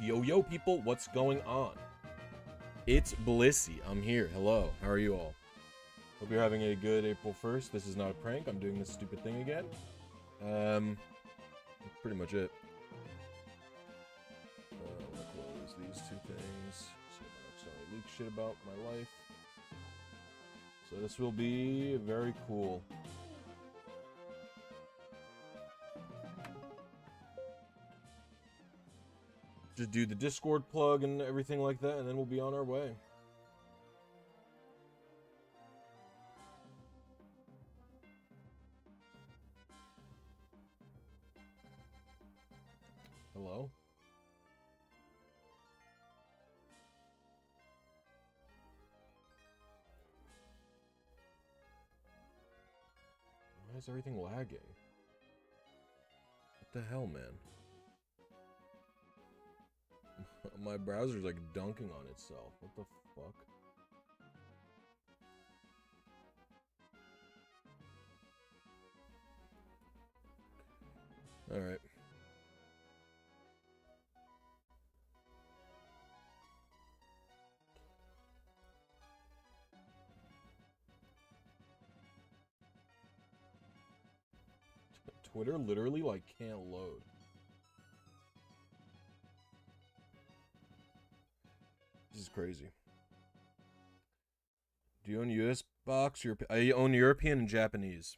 Yo, people, what's going on? It's Blisy. I'm here. Hello. How are you all? Hope you're having a good April 1st. This is not a prank. I'm doing this stupid thing again. Pretty much it. I'm gonna close these two things so I don't start leak shit about my life. So this will be very cool. Just do the Discord plug and everything like that, and then we'll be on our way. Hello? Why is everything lagging? What the hell, man? My browser's like dunking on itself. What the fuck? Alright. Twitter literally like can't load. This is crazy. Do you own US box? I own European and Japanese.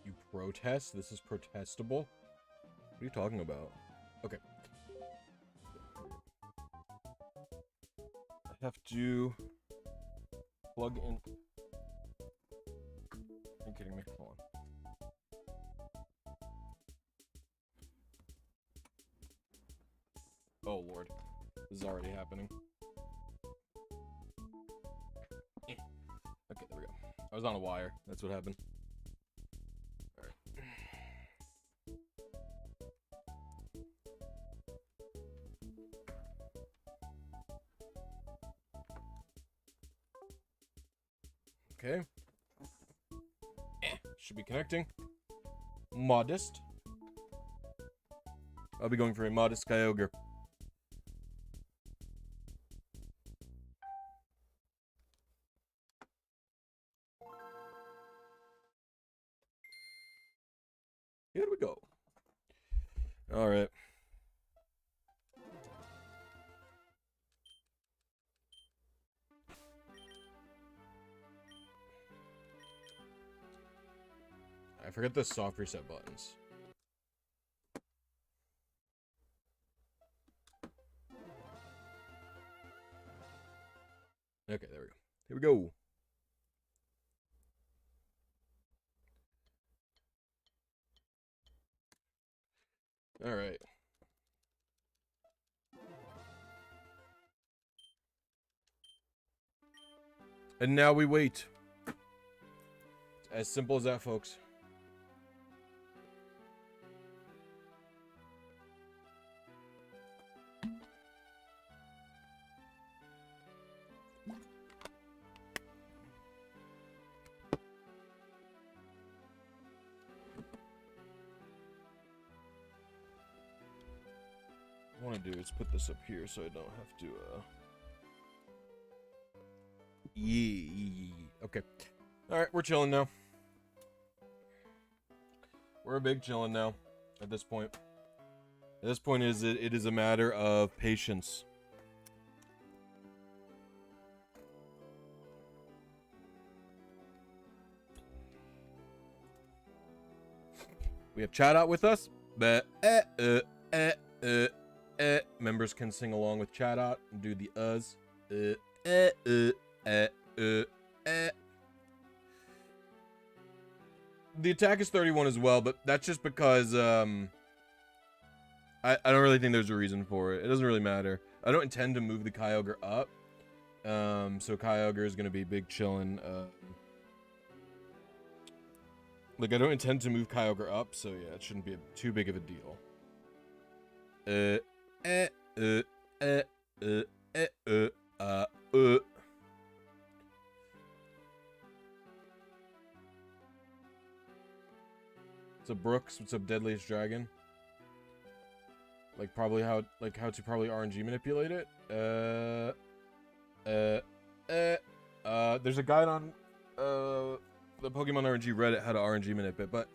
You protest? This is protestable? What are you talking about? Okay. I have to plug in. Are you kidding me? Hold on. Oh lord. This is already happening. Okay, there we go. I was on a wire. That's what happened. Okay. Should be connecting. Modest. I'll be going for a modest Kyogre. Here we go. All right. I forget the soft reset buttons. Okay, there we go. Here we go. All right. And now we wait. It's as simple as that, folks. What I want to do is put this up here so I don't have to, Yeah. Okay. Alright, we're chilling now. We're a big chilling now, at this point. At this point, it is a matter of patience. We have chat out with us. Members can sing along with chat out and do the uhs. The attack is 31 as well, but that's just because, I don't really think there's a reason for it. It doesn't really matter. I don't intend to move the Kyogre up. So Kyogre is going to be big chillin'. Like, I don't intend to move Kyogre up, so yeah, it shouldn't be too big of a deal. What's up, Brooks? What's up, Deadliest Dragon? Like, probably how to probably RNG manipulate it? There's a guide on, the Pokemon RNG Reddit how to RNG manipulate, but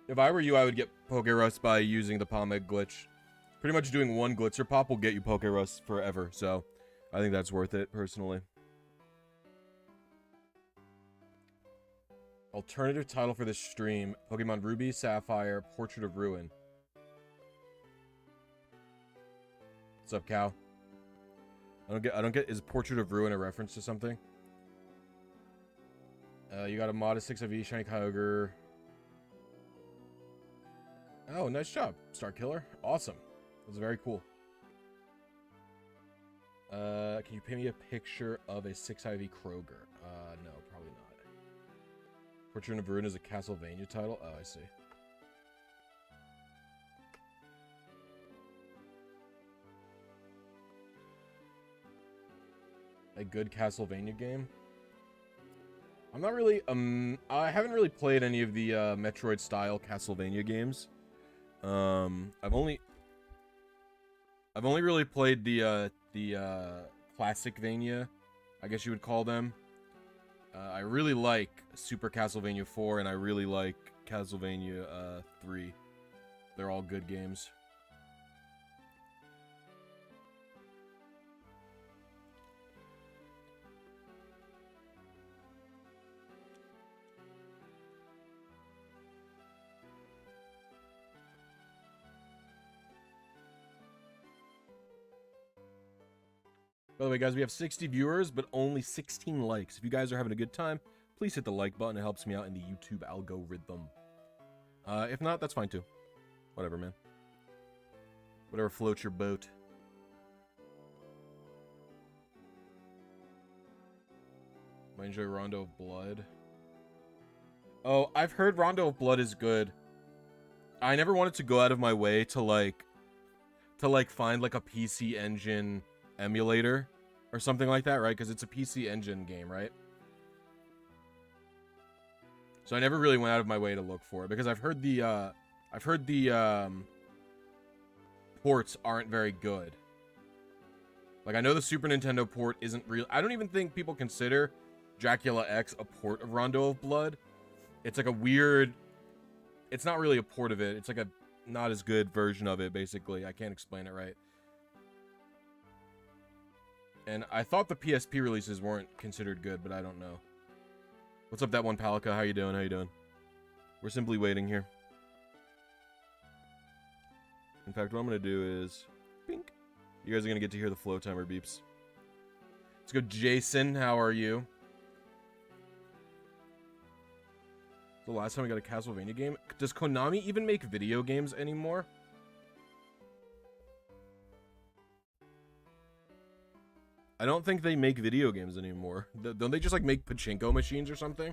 if I were you, I would get Pokerus by using the Palm Egg glitch. Pretty much doing one Glitzer Pop will get you Pokerus forever, so I think that's worth it, personally. Alternative title for this stream: Pokemon Ruby, Sapphire, Portrait of Ruin. What's up, Cow? I don't get, is Portrait of Ruin a reference to something? You got a modest 6 IV, Shiny Kyogre. Oh, nice job, Star Killer. Awesome. That's very cool. Can you paint me a picture of a 6 IV Kroger? No, probably not. Portrait of Ruin is a Castlevania title? Oh, I see. A good Castlevania game? I'm not really, I haven't really played any of the, Metroid-style Castlevania games. I've only really played the Classic-vania, I guess you would call them. I really like Super Castlevania 4, and I really like Castlevania, 3. They're all good games. By the way, guys, we have 60 viewers, but only 16 likes. If you guys are having a good time, please hit the like button. It helps me out in the YouTube algorithm. If not, that's fine too. Whatever, man. Whatever floats your boat. I enjoy Rondo of Blood. Oh, I've heard Rondo of Blood is good. I never wanted to go out of my way to find like a PC Engine emulator or something like that, right? Because it's a PC Engine game, right? So I never really went out of my way to look for it because I've heard the ports aren't very good. Like, I know the Super Nintendo port isn't real. I don't even think people consider Dracula X a port of Rondo of Blood. It's like a weird, it's not really a port of it. It's like a not as good version of it, basically. I can't explain it right. And I thought the PSP releases weren't considered good, but I don't know. What's up, that one, Palika? How you doing? How you doing? We're simply waiting here. In fact, what I'm going to do is... Bink. You guys are going to get to hear the Flowtimer beeps. Let's go, Jason. How are you? The last time I got a Castlevania game. Does Konami even make video games anymore? I don't think they make video games anymore. Don't they just like make pachinko machines or something?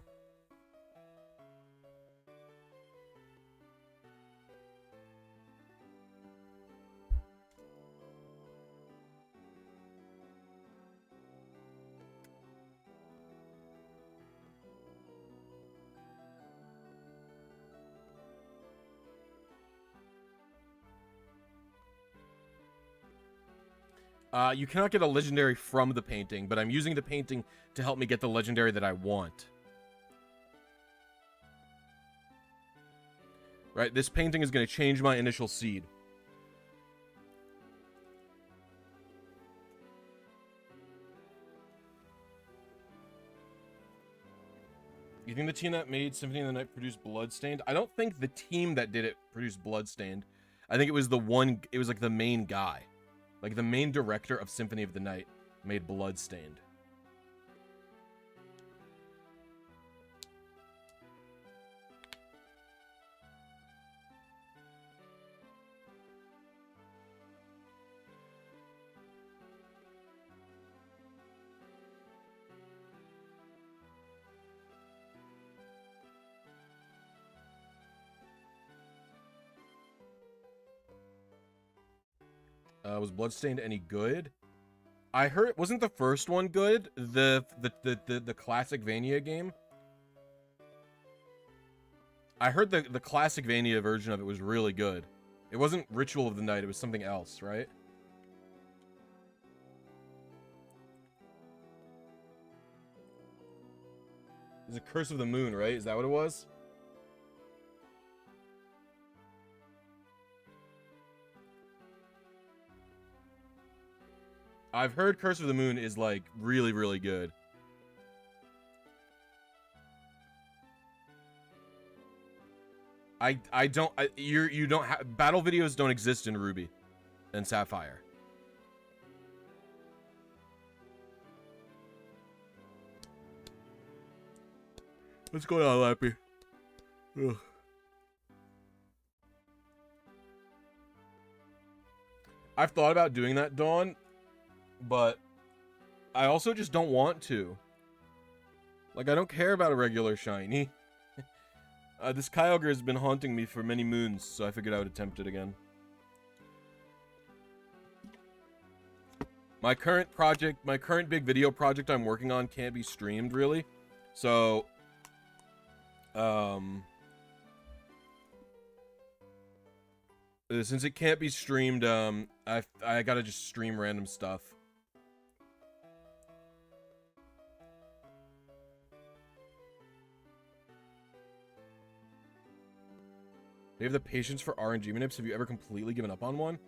You cannot get a legendary from the painting, but I'm using the painting to help me get the legendary that I want. Right, this painting is going to change my initial seed. You think the team that made Symphony of the Night produced Bloodstained? I don't think the team that did it produced Bloodstained. I think it was the one, it was like the main guy. Like the main director of Symphony of the Night made Bloodstained. Was Bloodstained any good? I heard, wasn't the first one good? The classic Vania game? I heard the classic Vania version of it was really good. It wasn't Ritual of the Night, it was something else, right? It's a Curse of the Moon, right? Is that what it was? I've heard Curse of the Moon is, like, really, really good. You don't have, battle videos don't exist in Ruby and Sapphire. What's going on, Lappy? Ugh. I've thought about doing that, Dawn, but I also just don't want to. Like, I don't care about a regular shiny. This Kyogre has been haunting me for many moons, so I figured I would attempt it again. My current big video project I'm working on can't be streamed, really. So, since it can't be streamed, I gotta just stream random stuff. Do you have the patience for RNG manips? Have you ever completely given up on one?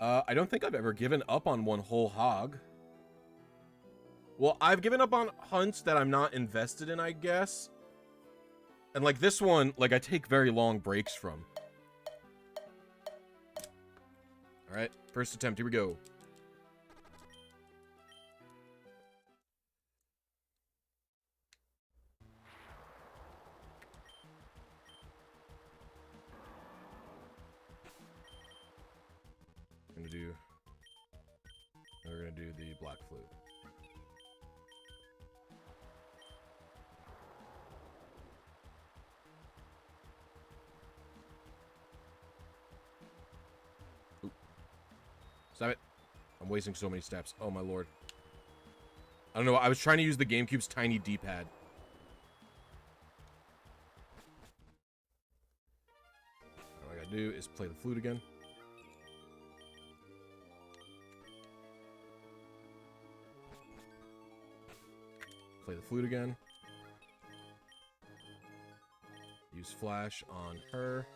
I don't think I've ever given up on one whole hog. Well, I've given up on hunts that I'm not invested in, I guess. And like this one, like I take very long breaks from. Alright, first attempt, here we go. We're gonna do the black flute. Ooh. Stop it. I'm wasting so many steps. Oh my lord. I don't know, I was trying to use the GameCube's tiny D-pad. All I gotta do is play the flute again. Play the flute again. Use flash on her.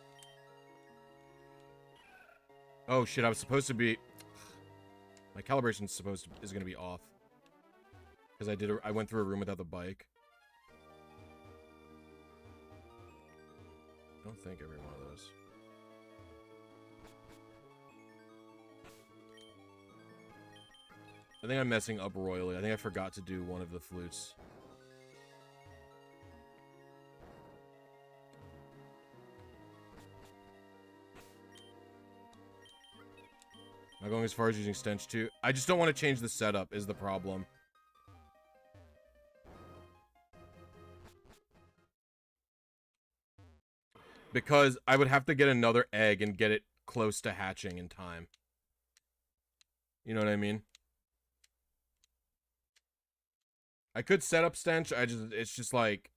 Oh shit, I was supposed to be... My calibration is gonna be off. Because I went through a room without the bike. I don't think every one of those. I think I'm messing up royally. I think I forgot to do one of the flutes. Am I going as far as using Stench too? I just don't want to change the setup is the problem. Because I would have to get another egg and get it close to hatching in time. You know what I mean? I could set up Stench, it's just like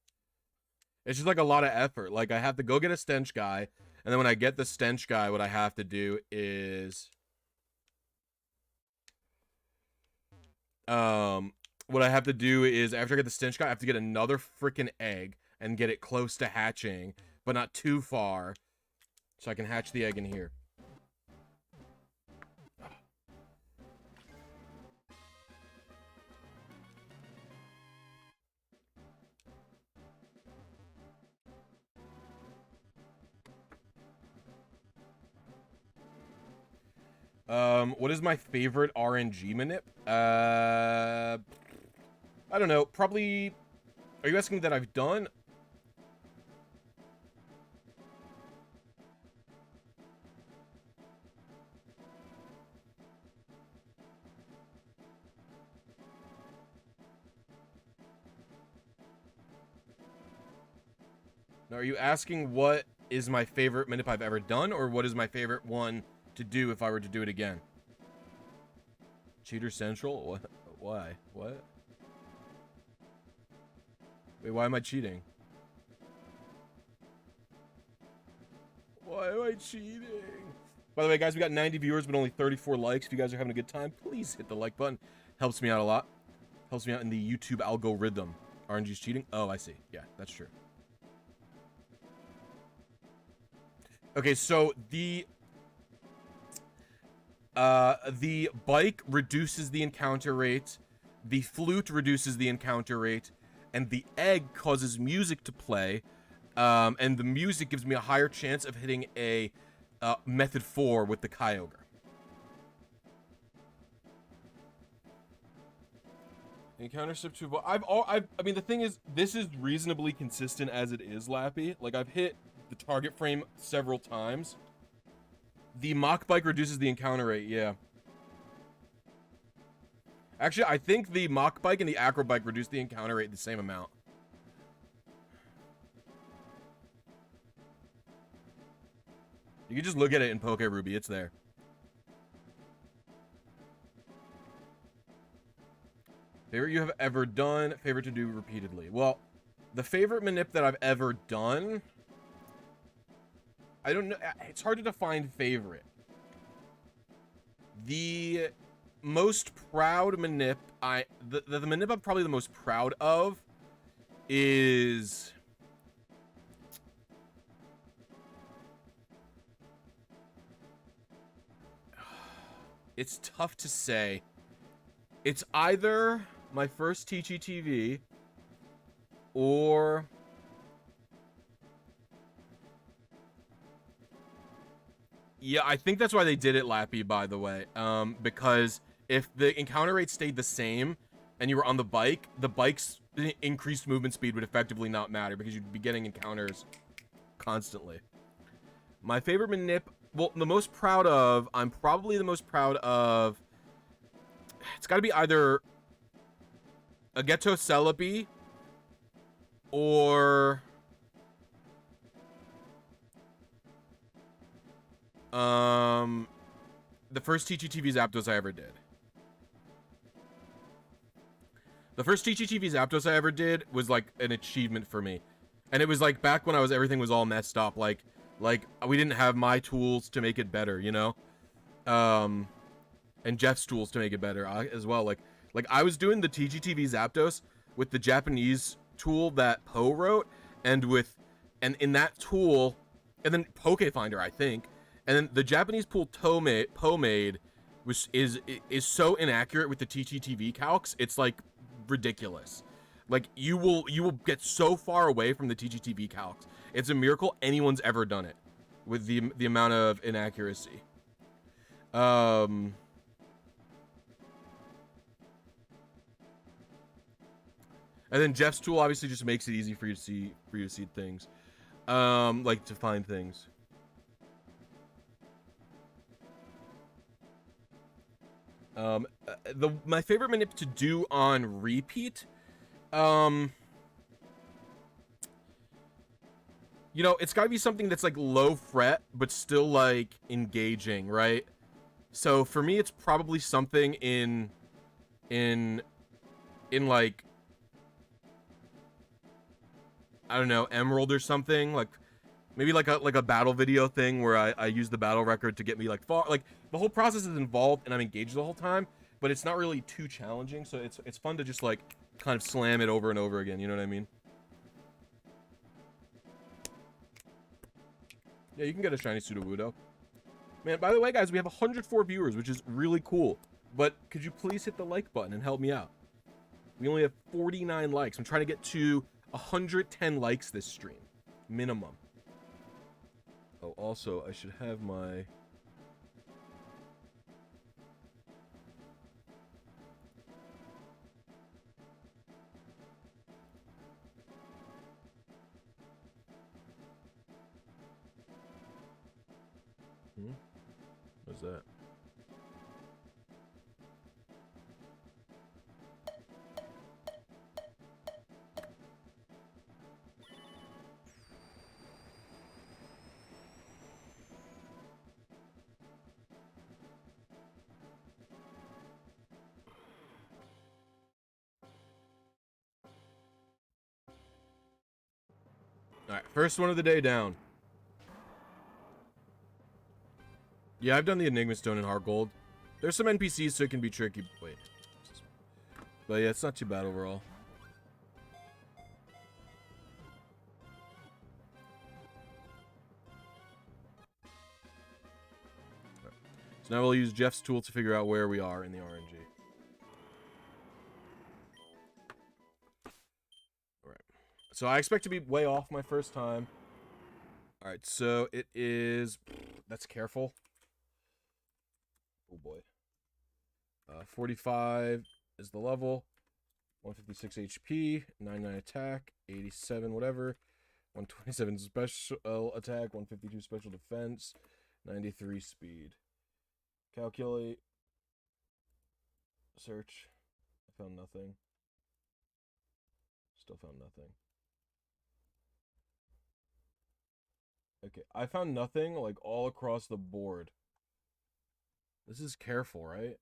a lot of effort. Like, I have to go get a Stench guy, and then when I get the Stench guy, what I have to do is... what I have to do is, after I get the Stench guy, I have to get another freaking egg, and get it close to hatching, but not too far, so I can hatch the egg in here. What is my favorite RNG manip? I don't know. Probably... Are you asking that I've done? Now, are you asking what is my favorite manip I've ever done, or what is my favorite one to do if I were to do it again? Cheater Central? What? Why? What? Wait, why am I cheating? Why am I cheating? By the way, guys, we got 90 viewers, but only 34 likes. If you guys are having a good time, please hit the like button. Helps me out a lot. Helps me out in the YouTube algorithm. RNG's cheating? Oh, I see. Yeah, that's true. Okay, so the bike reduces the encounter rate, the flute reduces the encounter rate, and the egg causes music to play, and the music gives me a higher chance of hitting a method 4 with the Kyogre. Encounter step 2. I mean, the thing is, this is reasonably consistent as it is, Lappy. Like, I've hit the target frame several times. The mock bike reduces the encounter rate, yeah. Actually, I think the mock bike and the acro bike reduce the encounter rate the same amount. You can just look at it in PokeRuby, it's there. Favorite you have ever done, favorite to do repeatedly. Well, the favorite manip that I've ever done, I don't know, it's hard to define favorite. The most proud manip, the manip I'm probably the most proud of is... It's tough to say. It's either my first TGTV or... Yeah, I think that's why they did it, Lappy, by the way. Because if the encounter rate stayed the same and you were on the bike's increased movement speed would effectively not matter because you'd be getting encounters constantly. My favorite manip, well, the most proud of, I'm probably the most proud of, it's got to be either a Ghetto Celebi or... the first TGTV Zapdos I ever did. The first TGTV Zapdos I ever did was like an achievement for me. And it was like back when everything was all messed up. Like we didn't have my tools to make it better, you know? And Jeff's tools to make it better as well. Like I was doing the TGTV Zapdos with the Japanese tool that Poe wrote, and in that tool, and then Pokefinder, I think. And then the Japanese tool Poe made is so inaccurate with the TGTV calcs. It's like ridiculous. Like you will get so far away from the TGTV calcs. It's a miracle anyone's ever done it with the amount of inaccuracy. And then Jeff's tool obviously just makes it easy for you to see things. Like to find things. My favorite manip to do on repeat, you know, it's gotta be something that's like low fret, but still like engaging, right? So for me, it's probably something in like, I don't know, Emerald or something, like maybe like a battle video thing where I use the battle record to get me like far, like the whole process is involved and I'm engaged the whole time, but it's not really too challenging, so it's fun to just like kind of slam it over and over again, you know what I mean? Yeah, you can get a shiny Sudowoodo. Man, by the way, guys, we have 104 viewers, which is really cool, but could you please hit the like button and help me out? We only have 49 likes. I'm trying to get to 110 likes this stream, minimum. Oh, also, I should have my... What's that? Alright, first one of the day down. Yeah, I've done the Enigma Stone in Hard Gold. There's some NPCs, so it can be tricky. Wait. But yeah, it's not too bad overall. Right. So now we'll use Jeff's tool to figure out where we are in the RNG. Alright. So I expect to be way off my first time. Alright, so it is... That's careful. Oh boy. 45 is the level. 156 HP, 99 attack, 87 whatever, 127 special attack, 152 special defense, 93 speed. Calculate. Search. I found nothing. Still found nothing. Okay, I found nothing, like, all across the board. This is careful, right?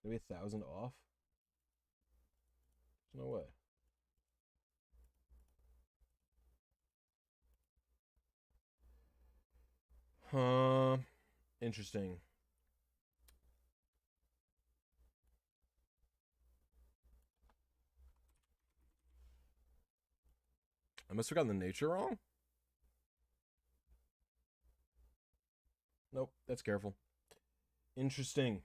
Maybe 1,000 off? There's no way. Interesting. I must have gotten the nature wrong? Nope, that's careful. Interesting.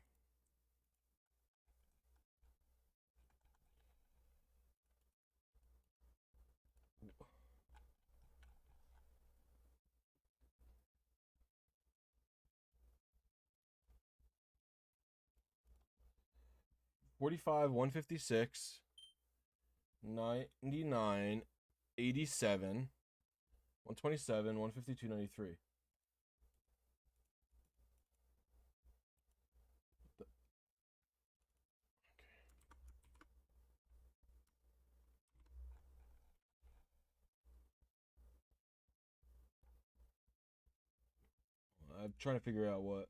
$45, $156, $99, $87, $127, $152, $93. I'm trying to figure out where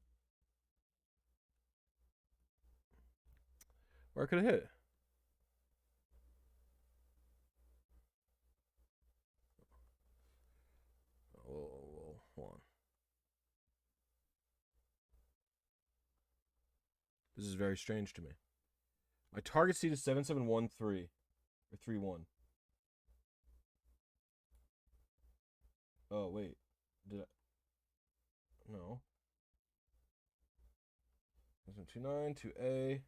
I could have hit. Whoa, hold on. This is very strange to me. My target seed is 7713 or 31. Oh wait, did I? No. 729 2A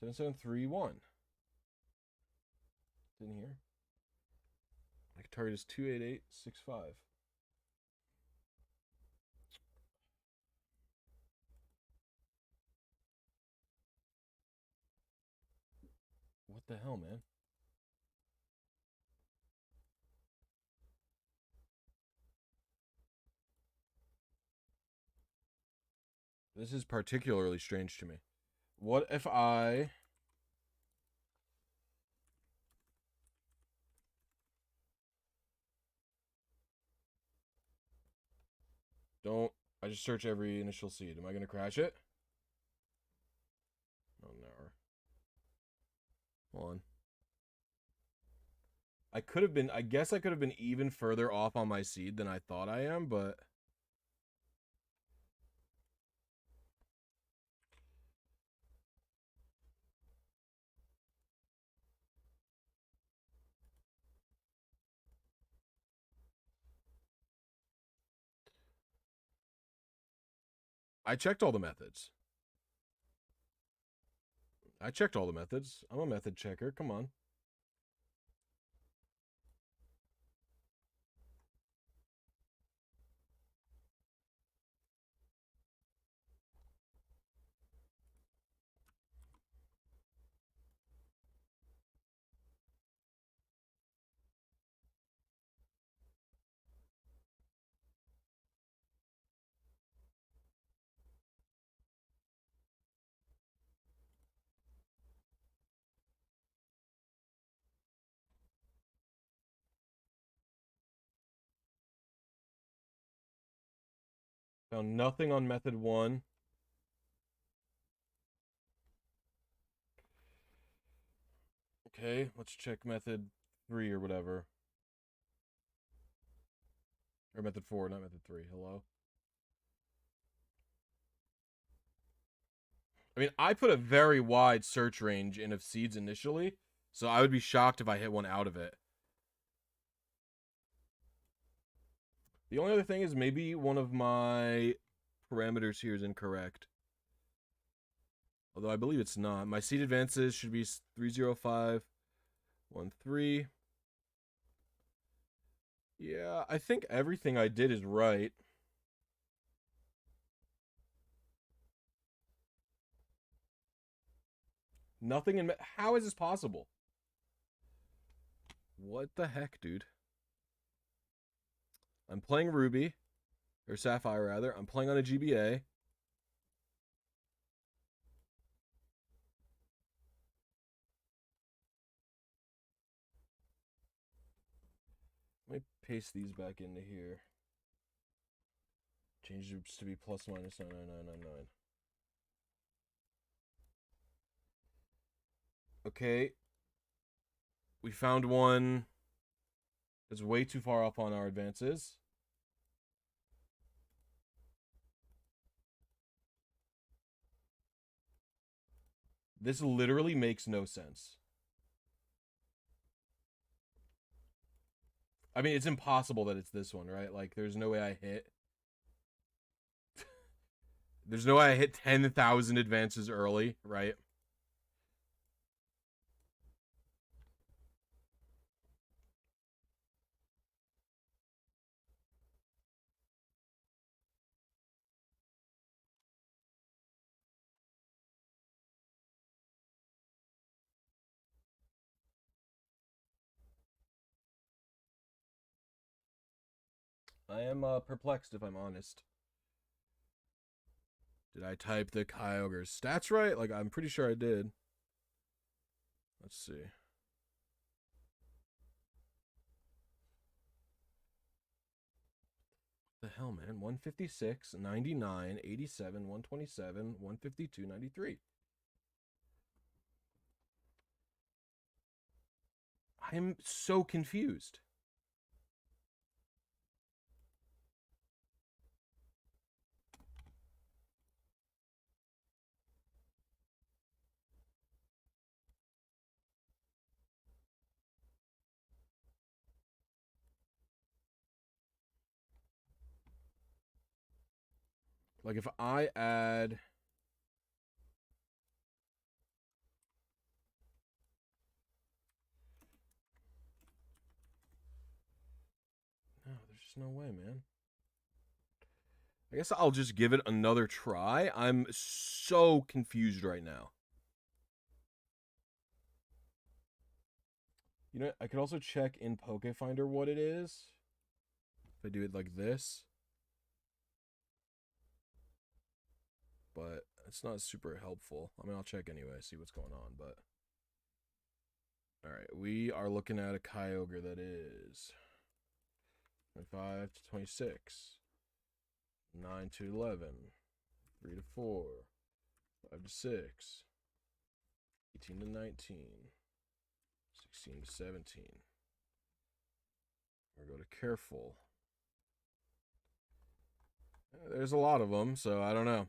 7731. Didn't hear. My target is 28865. What the hell, man? This is particularly strange to me. What if I... don't... I just search every initial seed. Am I going to crash it? Oh, no. Hold on. I could have been... I guess I could have been even further off on my seed than I thought I am, but... I checked all the methods. I checked all the methods. I'm a method checker. Come on. Found nothing on method 1. Okay, let's check method 3 or whatever. Or method 4, not method 3. Hello? I mean, I put a very wide search range in of seeds initially, so I would be shocked if I hit one out of it. The only other thing is maybe one of my parameters here is incorrect. Although I believe it's not. My seed advances should be 30513. Yeah, I think everything I did is right. Nothing in... How is this possible? What the heck, dude? I'm playing Ruby. Or Sapphire, rather. I'm playing on a GBA. Let me paste these back into here. Change it to be plus minus 99999. Okay. We found one that's way too far up on our advances. This literally makes no sense. I mean, it's impossible that it's this one, right? Like, there's no way I hit. There's no way I hit 10,000 advances early, right? I am perplexed, if I'm honest. Did I type the Kyogre's stats right? Like, I'm pretty sure I did. Let's see. What the hell, man? 156, 99, 87, 127, 152, 93. I'm so confused. Like, if I add... No, there's just no way, man. I guess I'll just give it another try. I'm so confused right now. You know, I could also check in Pokefinder what it is. If I do it like this. But it's not super helpful. I mean, I'll check anyway, see what's going on, but... Alright, we are looking at a Kyogre that is 25 to 26, 9 to 11, 3 to 4, 5 to 6, 18 to 19, 16 to 17. We're going to go to careful. There's a lot of them, so I don't know.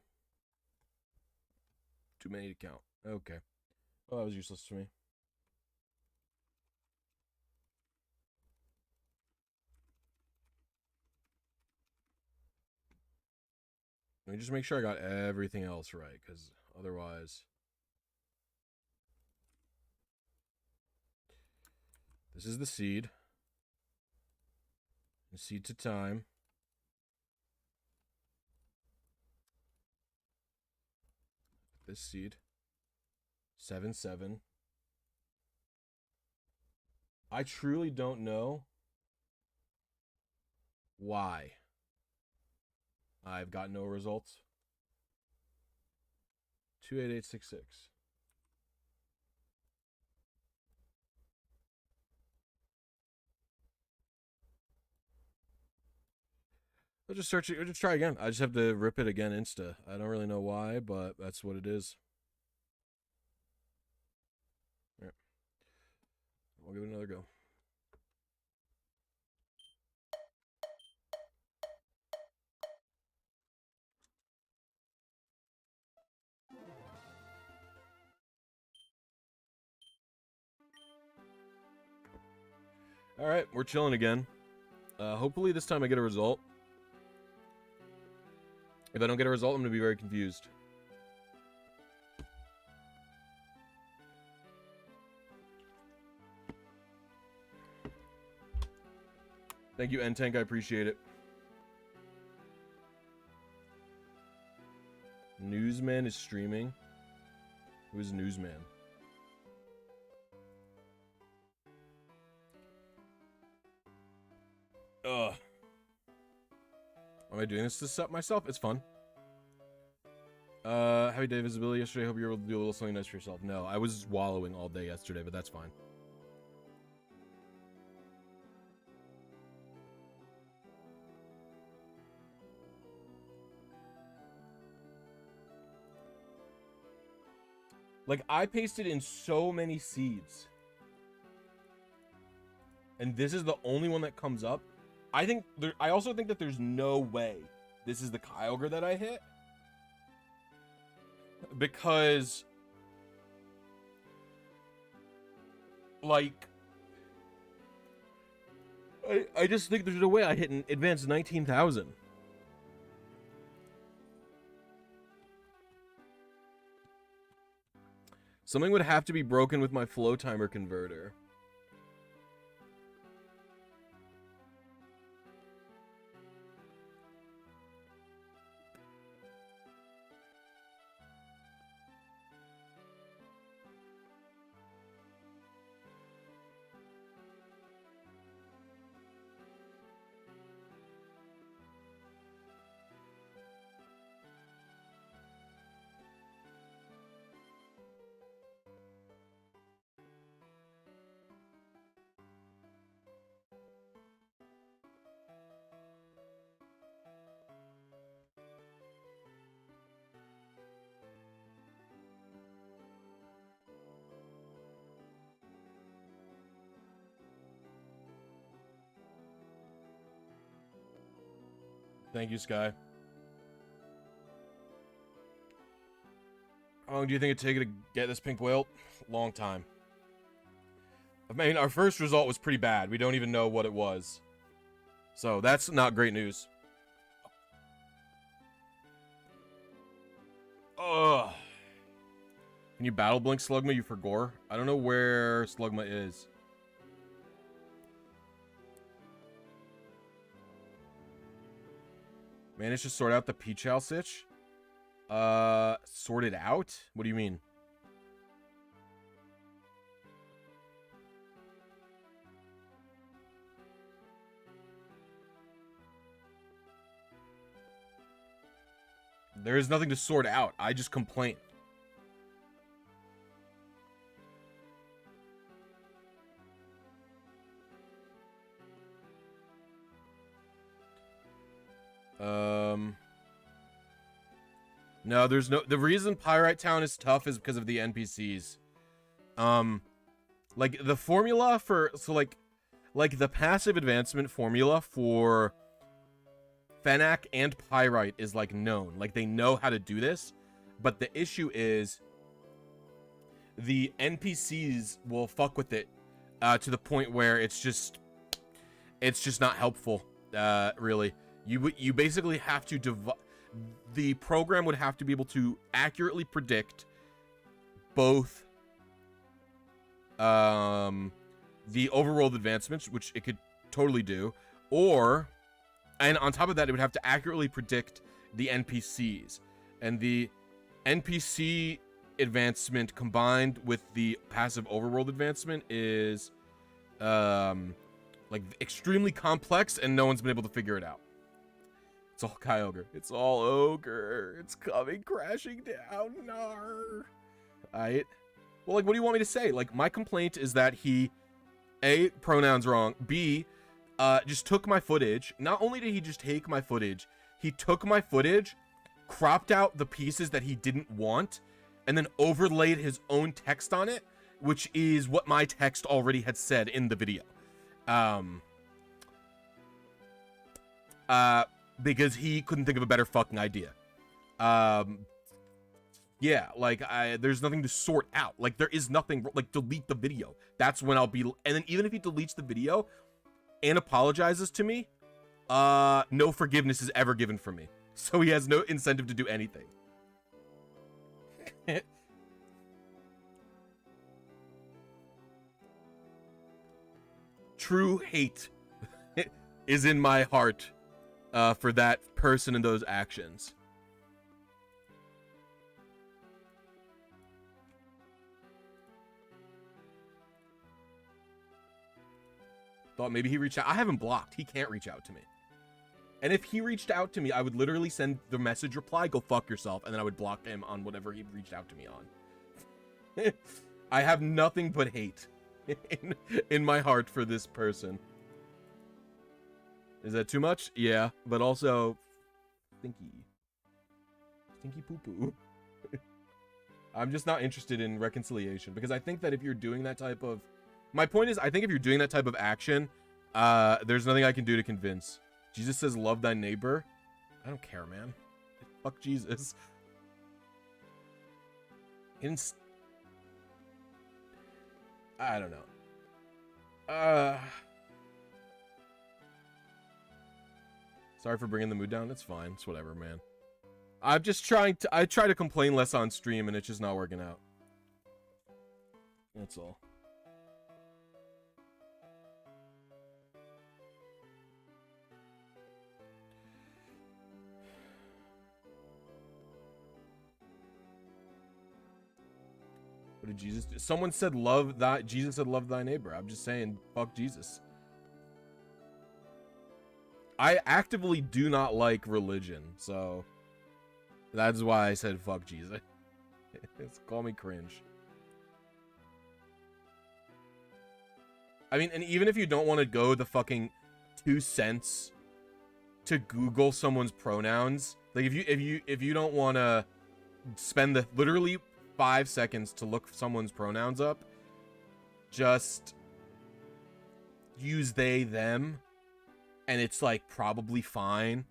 Too many to count. Okay. Well, that was useless to me. Let me just make sure I got everything else right, because otherwise... This is the seed. And seed to time. This seed. 7, 7. I truly don't know why I've got no results. 28866. I'll just search it. Or just try again. I just have to rip it again insta. I don't really know why, but that's what it is. I'll give it another go. All right, we're chilling again. Hopefully this time I get a result. If I don't get a result, I'm going to be very confused. Thank you, N-Tank. I appreciate it. Newsman is streaming. Who is Newsman? Ugh. Am I doing this to set myself? It's fun. Happy day visibility yesterday. Hope you were able to do a little something nice for yourself. No, I was wallowing all day yesterday, but that's fine. Like, I pasted in so many seeds. And this is the only one that comes up. I also think that there's no way this is the Kyogre that I hit. Because, like, I just think there's no way I hit an advanced 19,000. Something would have to be broken with my Flowtimer Converter. Thank you, Sky. How long do you think it'd take to get this pink whale? Long time. I mean, our first result was pretty bad. We don't even know what it was. So, that's not great news. Ugh. Can you battle blink Slugma, you for gore? I don't know where Slugma is. Managed to sort out the Peachow sitch? Sort it out? What do you mean? There is nothing to sort out. I just complain. No, there's no... The reason Pyrite Town is tough is because of the NPCs. Like, the formula for... So, like the passive advancement formula for Fennec and Pyrite is, like, known. Like, they know how to do this. But the issue is the NPCs will fuck with it to the point where it's just not helpful, really. You basically have to the program would have to be able to accurately predict both the overworld advancements, which it could totally do, and on top of that, it would have to accurately predict the NPCs. And the NPC advancement combined with the passive overworld advancement is like extremely complex, and no one's been able to figure it out. It's all Kyogre. It's all ogre. It's coming crashing down. Nar. Alright. Well, like, what do you want me to say? Like, my complaint is that he, A, pronouns wrong, B, just took my footage. Not only did he just take my footage, he took my footage, cropped out the pieces that he didn't want, and then overlaid his own text on it, which is what my text already had said in the video. Because he couldn't think of a better fucking idea. Yeah, like, there's nothing to sort out. Like, there is nothing, like, delete the video. That's when I'll be, and then even if he deletes the video and apologizes to me, no forgiveness is ever given from me. So he has no incentive to do anything. True hate is in my heart for that person and those actions. Thought maybe he reached out. I haven't blocked. He can't reach out to me. And if he reached out to me, I would literally send the message reply, go fuck yourself, and then I would block him on whatever he reached out to me on. I have nothing but hate in my heart for this person. Is that too much? Yeah, but also stinky poo-poo. I'm just not interested in reconciliation, because I think that if you're doing that type of... My point is, I think if you're doing that type of action, there's nothing I can do to convince. Jesus says, love thy neighbor. I don't care, man. Fuck Jesus. I don't know. Sorry for bringing the mood down. It's fine. It's whatever, man. I'm just trying to... I try to complain less on stream, and it's just not working out. That's all. What did Jesus do? Someone said love thy... Jesus said love thy neighbor. I'm just saying, fuck Jesus. I actively do not like religion, so... That's why I said fuck Jesus. Call me cringe. I mean, and even if you don't want to go the fucking 2 cents to Google someone's pronouns, like if you don't want to spend the literally 5 seconds to look someone's pronouns up, just use they, them, and it's like probably fine.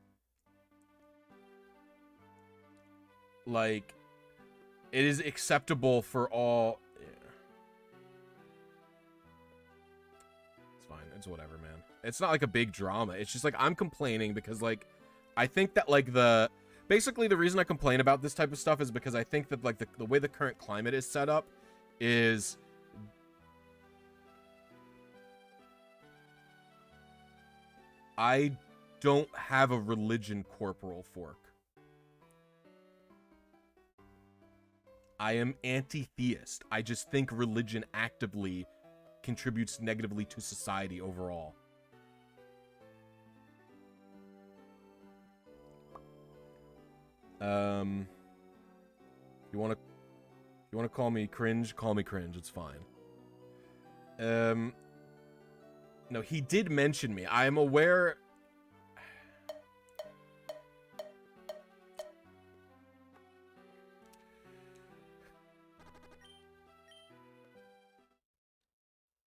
Like, it is acceptable for all. Yeah. It's fine. It's whatever, man. It's not like a big drama. It's just like I'm complaining because, like, I think that, like, basically the reason I complain about this type of stuff is because I think that, like, the way the current climate is set up is I don't have a religion corporal fork. I am anti-theist. I just think religion actively contributes negatively to society overall. You want to call me cringe? Call me cringe. It's fine. No, he did mention me. I am aware.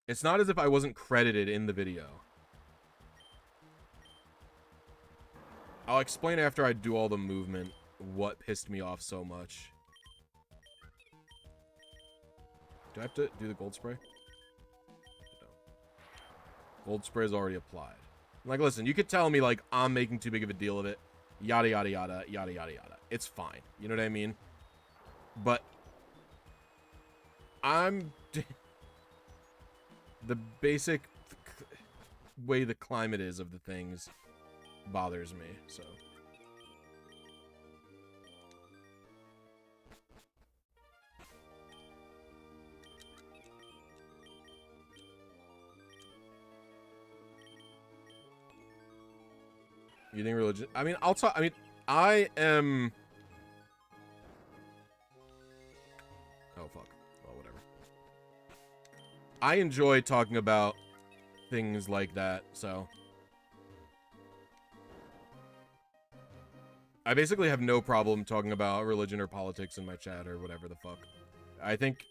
It's not as if I wasn't credited in the video. I'll explain after I do all the movement what pissed me off so much. Do I have to do the gold spray? No. Gold spray is already applied. Like, listen, you could tell me, like, I'm making too big of a deal of it. Yada, yada, yada, yada, yada, yada. It's fine. You know what I mean? But I'm... the basic way the climate is of the things bothers me, so. You think religion? I mean, I am... Oh, fuck. Well, whatever. I enjoy talking about things like that, so. I basically have no problem talking about religion or politics in my chat or whatever the fuck. I think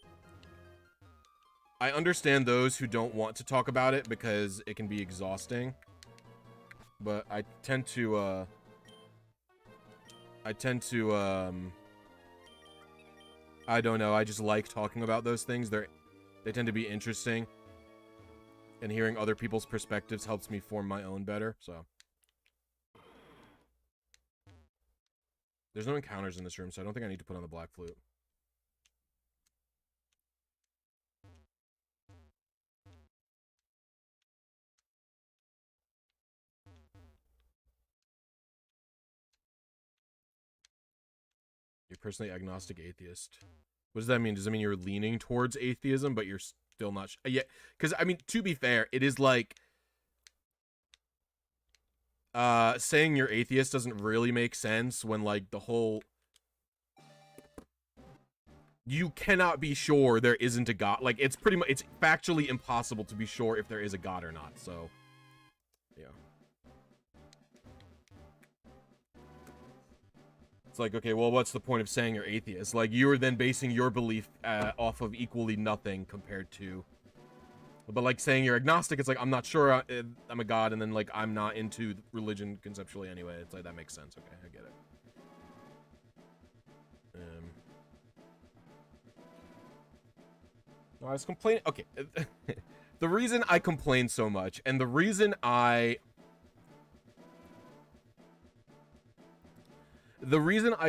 I understand those who don't want to talk about it because it can be exhausting. But I tend to, I don't know, I just like talking about those things. They tend to be interesting. And hearing other people's perspectives helps me form my own better, so. There's no encounters in this room, so I don't think I need to put on the black flute. You're personally agnostic atheist. What does that mean? Does that mean you're leaning towards atheism, but you're still not? Yeah, because, I mean, to be fair, it is like... saying you're atheist doesn't really make sense when, like, the whole... You cannot be sure there isn't a god. Like, it's pretty much... It's factually impossible to be sure if there is a god or not, so... Yeah. It's like, okay, well, what's the point of saying you're atheist? Like, you're then basing your belief off of equally nothing compared to... But, like, saying you're agnostic, it's like, I'm not sure I'm a god, and then, like, I'm not into religion conceptually anyway. It's like, that makes sense. Okay, I get it. I was complaining... Okay. The reason I complain so much, and the reason I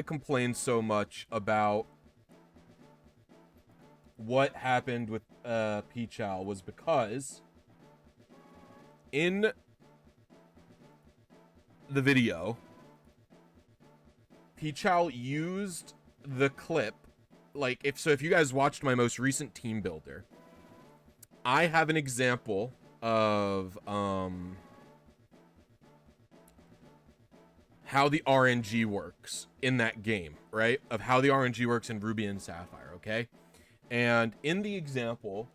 complain so much about what happened with Pichal was because in the video, Pichal used the clip, like, if you guys watched my most recent team builder, I have an example of how the RNG works in that game, right? Of how the RNG works in Ruby and Sapphire, okay? And in the example,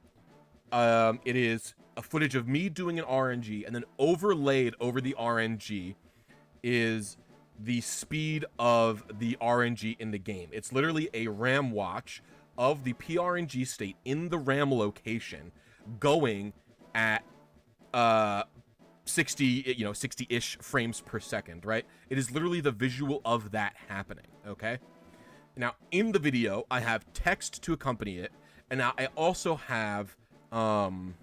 it is a footage of me doing an RNG, and then overlaid over the RNG is the speed of the RNG in the game. It's literally a RAM watch of the PRNG state in the RAM location going at 60-ish frames per second, right? It is literally the visual of that happening, okay? Now, in the video, I have text to accompany it, and now I also have, like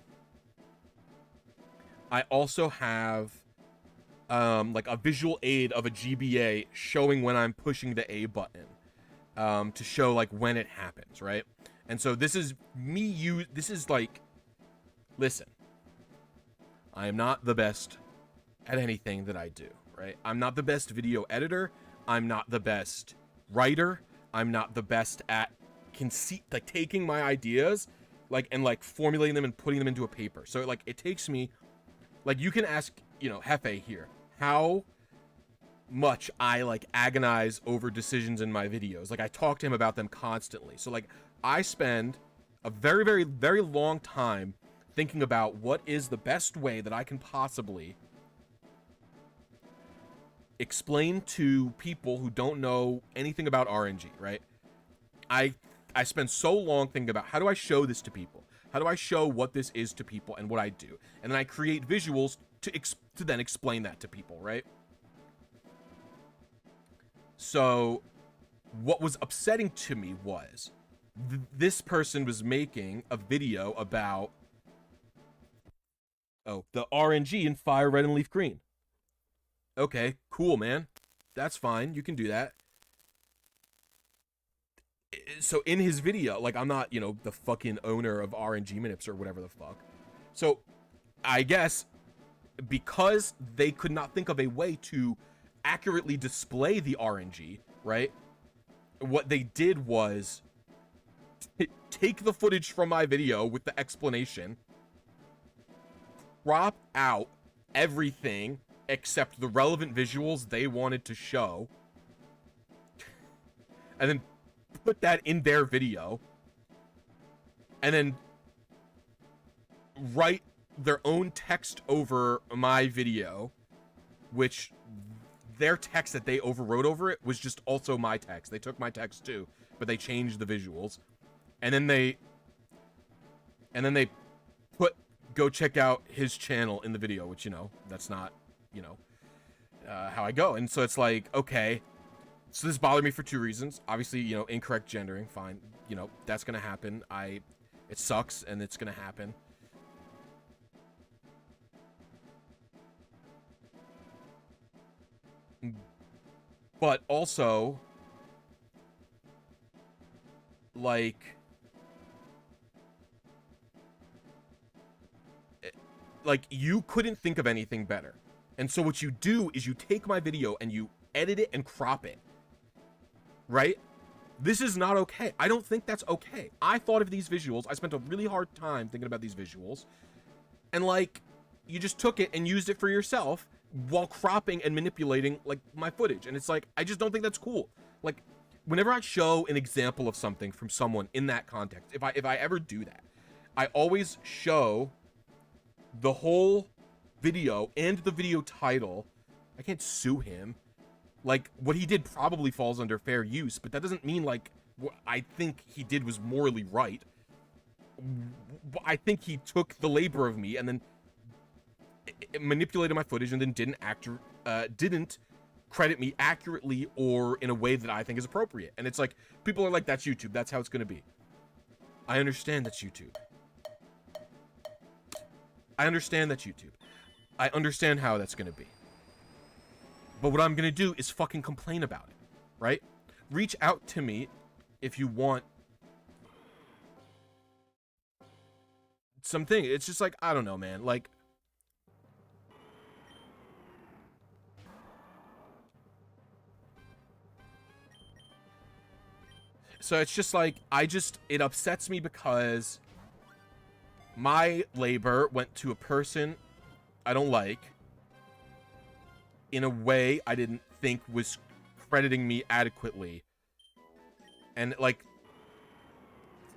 a visual aid of a GBA showing when I'm pushing the A button, to show like when it happens, right? And so this is me, this is like, listen, I am not the best at anything that I do, right? I'm not the best video editor. I'm not the best writer. I'm not the best at like taking my ideas, like, and like formulating them and putting them into a paper. So like, it takes me, like, you can ask, you know, Hefe here, how much I like agonize over decisions in my videos. Like, I talk to him about them constantly. So like, I spend a very, very, very long time thinking about what is the best way that I can possibly explain to people who don't know anything about RNG, right? I spend so long thinking about, how do I show this to people? How do I show what this is to people and what I do? And then I create visuals to then explain that to people, right? So what was upsetting to me was this person was making a video about, oh, the RNG in Fire Red and Leaf Green. Okay, cool, man. That's fine. You can do that. So in his video, like, I'm not, you know, the fucking owner of RNG manips or whatever the fuck. So I guess because they could not think of a way to accurately display the RNG, right? What they did was take the footage from my video with the explanation, crop out everything except the relevant visuals they wanted to show, and then put that in their video, and then write their own text over my video, which their text that they overwrote over it was just also my text. They took my text too, but they changed the visuals. And then they and then they go check out his channel in the video, which, you know, that's not, you know, how I go. And so it's like, okay, so this bothered me for 2 reasons. Obviously, you know, incorrect gendering, fine, you know, that's gonna happen. It sucks, and it's gonna happen. But also, like you couldn't think of anything better. And so what you do is you take my video and you edit it and crop it. Right? This is not okay. I don't think that's okay. I thought of these visuals. I spent a really hard time thinking about these visuals. And like, you just took it and used it for yourself while cropping and manipulating like my footage. And it's like, I just don't think that's cool. Like, whenever I show an example of something from someone in that context, if I ever do that, I always show the whole video and the video title. I can't sue him. Like, what he did probably falls under fair use, but that doesn't mean like what I think he did was morally right. I think he took the labor of me and then manipulated my footage and then didn't credit me accurately or in a way that I think is appropriate. And it's like, people are like, that's YouTube, that's how it's gonna be. I understand that's YouTube. I understand that's YouTube. I understand how that's gonna be. But what I'm gonna do is fucking complain about it, right? Reach out to me if you want something. It's just like, I don't know, man. Like, so it's just like, it upsets me because my labor went to a person I don't like in a way I didn't think was crediting me adequately. And like,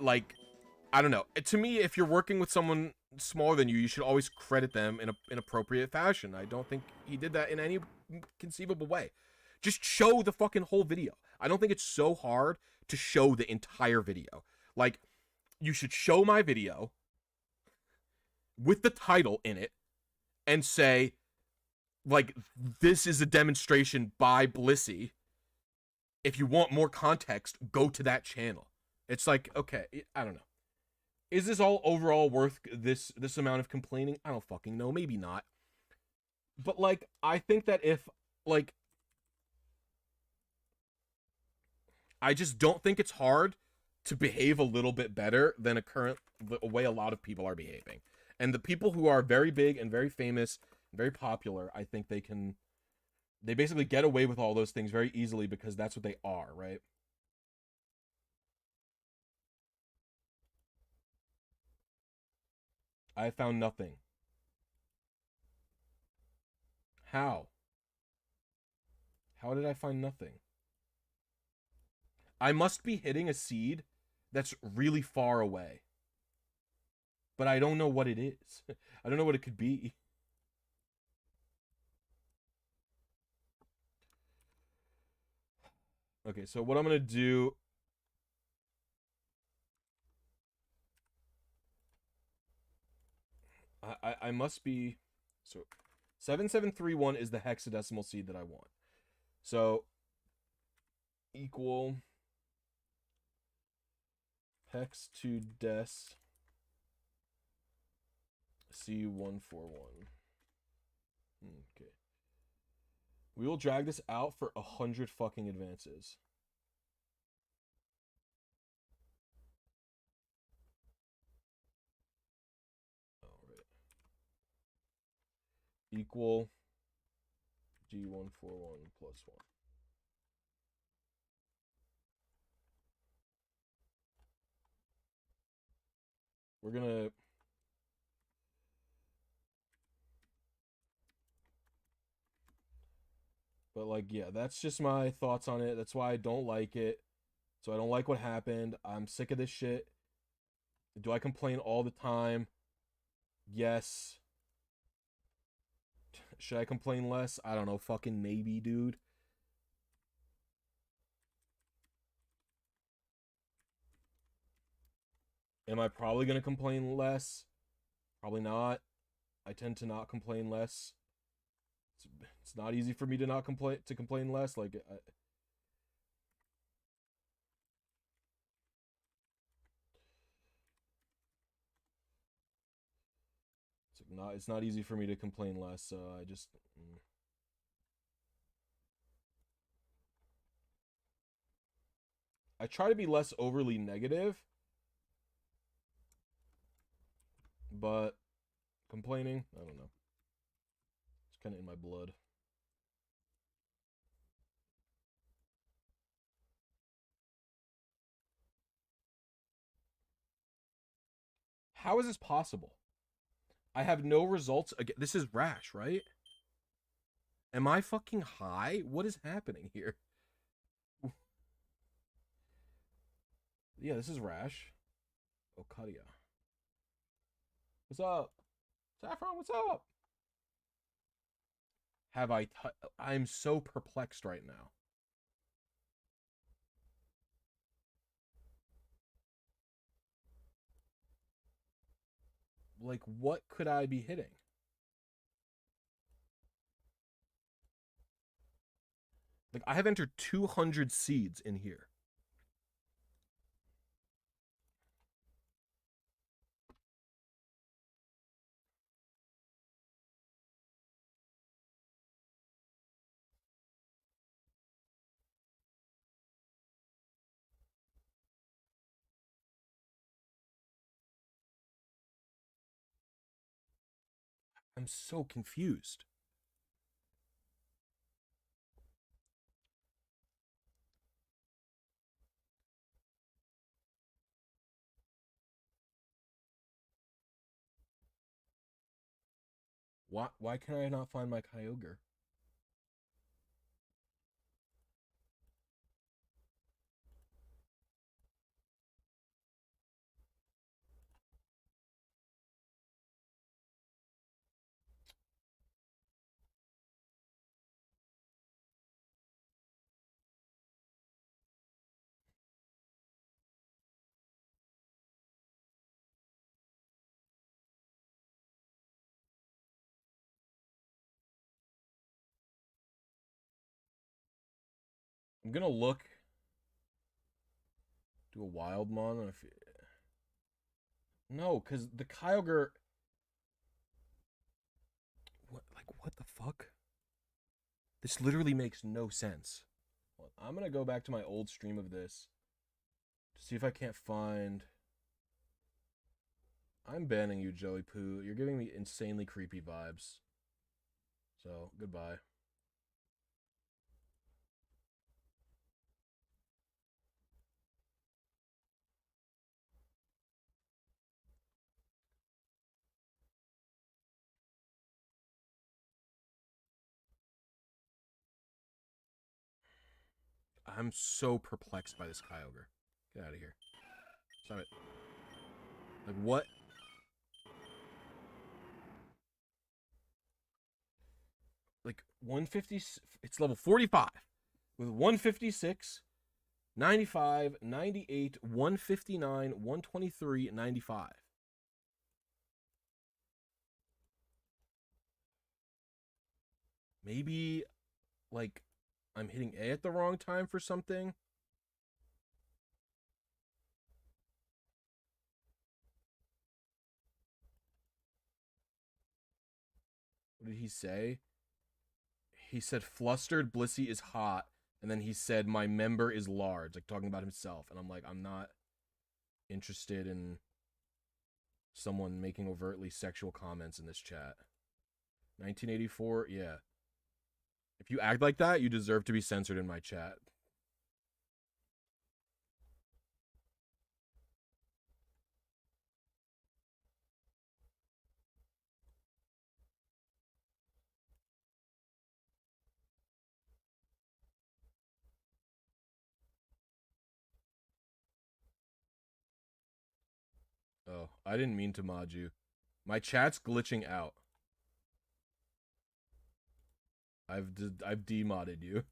I don't know. To me, if you're working with someone smaller than you, you should always credit them in an appropriate fashion. I don't think he did that in any conceivable way. Just show the fucking whole video. I don't think it's so hard to show the entire video. Like, you should show my video with the title in it and say, like, this is a demonstration by Blisy. If you want more context, go to that channel. It's like, okay, I don't know. Is this all overall worth this amount of complaining? I don't fucking know. Maybe not. But, like, I think that if, like, I just don't think it's hard to behave a little bit better than the way a lot of people are behaving. And the people who are very big and very famous, very popular, I think they basically get away with all those things very easily because that's what they are, right? I found nothing. How? How did I find nothing? I must be hitting a seed that's really far away. But I don't know what it is. I don't know what it could be. Okay, so what I'm going to do... I must be... So, 7731 is the hexadecimal seed that I want. So, equal... hex to des C141. Okay. We will drag this out for 100 fucking advances. Alright. Equal G141 plus 1. We're gonna... But, like, yeah, that's just my thoughts on it. That's why I don't like it. So I don't like what happened. I'm sick of this shit. Do I complain all the time? Yes. Should I complain less? I don't know. Fucking maybe, dude. Am I probably going to complain less? Probably not. I tend to not complain less. It's not easy for me to not complain less. Like, it's not easy for me to complain less. So I just. I try to be less overly negative, but complaining, I don't know. It's kind of in my blood. How is this possible? I have no results. Again, this is Rash, right? Am I fucking high? What is happening here? Yeah, this is Rash. Okadia. What's up? Saffron, what's up? I'm so perplexed right now. Like, what could I be hitting? Like, I have entered 200 seeds in here. I'm so confused. Why can I not find my Kyogre? I'm gonna look. Do a wild mon. No, because the Kyogre. What the fuck? This literally makes no sense. Well, I'm gonna go back to my old stream of this to see if I can't find. I'm banning you, Joey Poo. You're giving me insanely creepy vibes. So, goodbye. I'm so perplexed by this Kyogre. Get out of here. Stop it. Like, what? Like, 150. It's level 45 with 156, 95, 98, 159, 123, 95. Maybe, like, I'm hitting A at the wrong time for something. What did he say? He said, flustered Blisy is hot. And then he said, my member is large. Like, talking about himself. And I'm like, I'm not interested in someone making overtly sexual comments in this chat. 1984, yeah. If you act like that, you deserve to be censored in my chat. Oh, I didn't mean to mod you. My chat's glitching out. I've demodded you.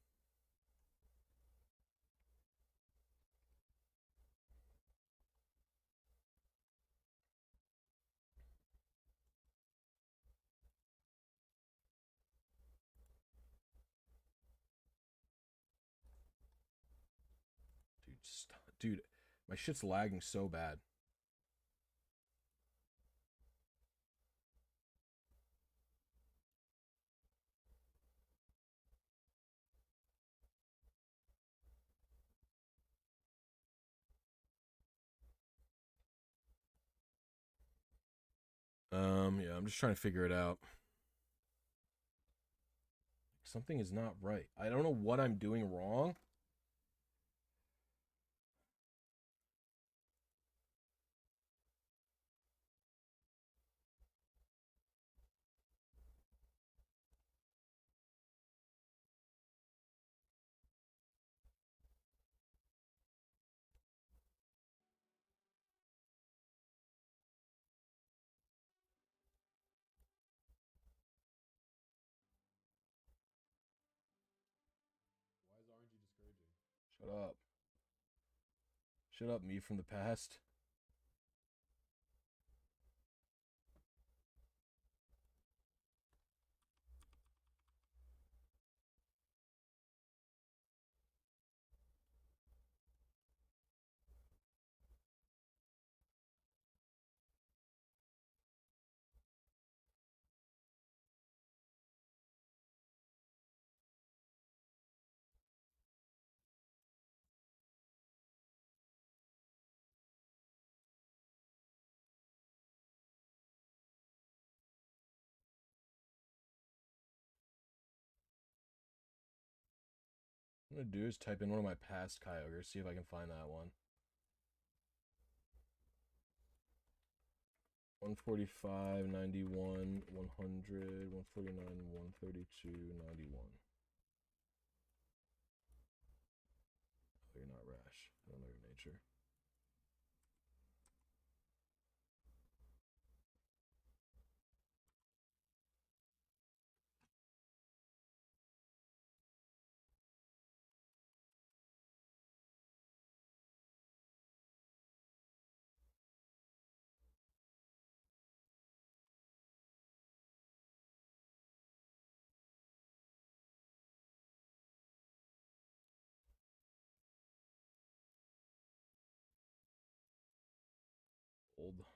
Dude, my shit's lagging so bad. Yeah, I'm just trying to figure it out. Something is not right. I don't know what I'm doing wrong. Why is RNG discouraging? Shut up. Shut up, me from the past. What I'm gonna do is type in one of my past Kyogres, see if I can find that one. 145, 91, 100, 149, 132, 91. Oh, you're not rash. I don't know your nature. Bold.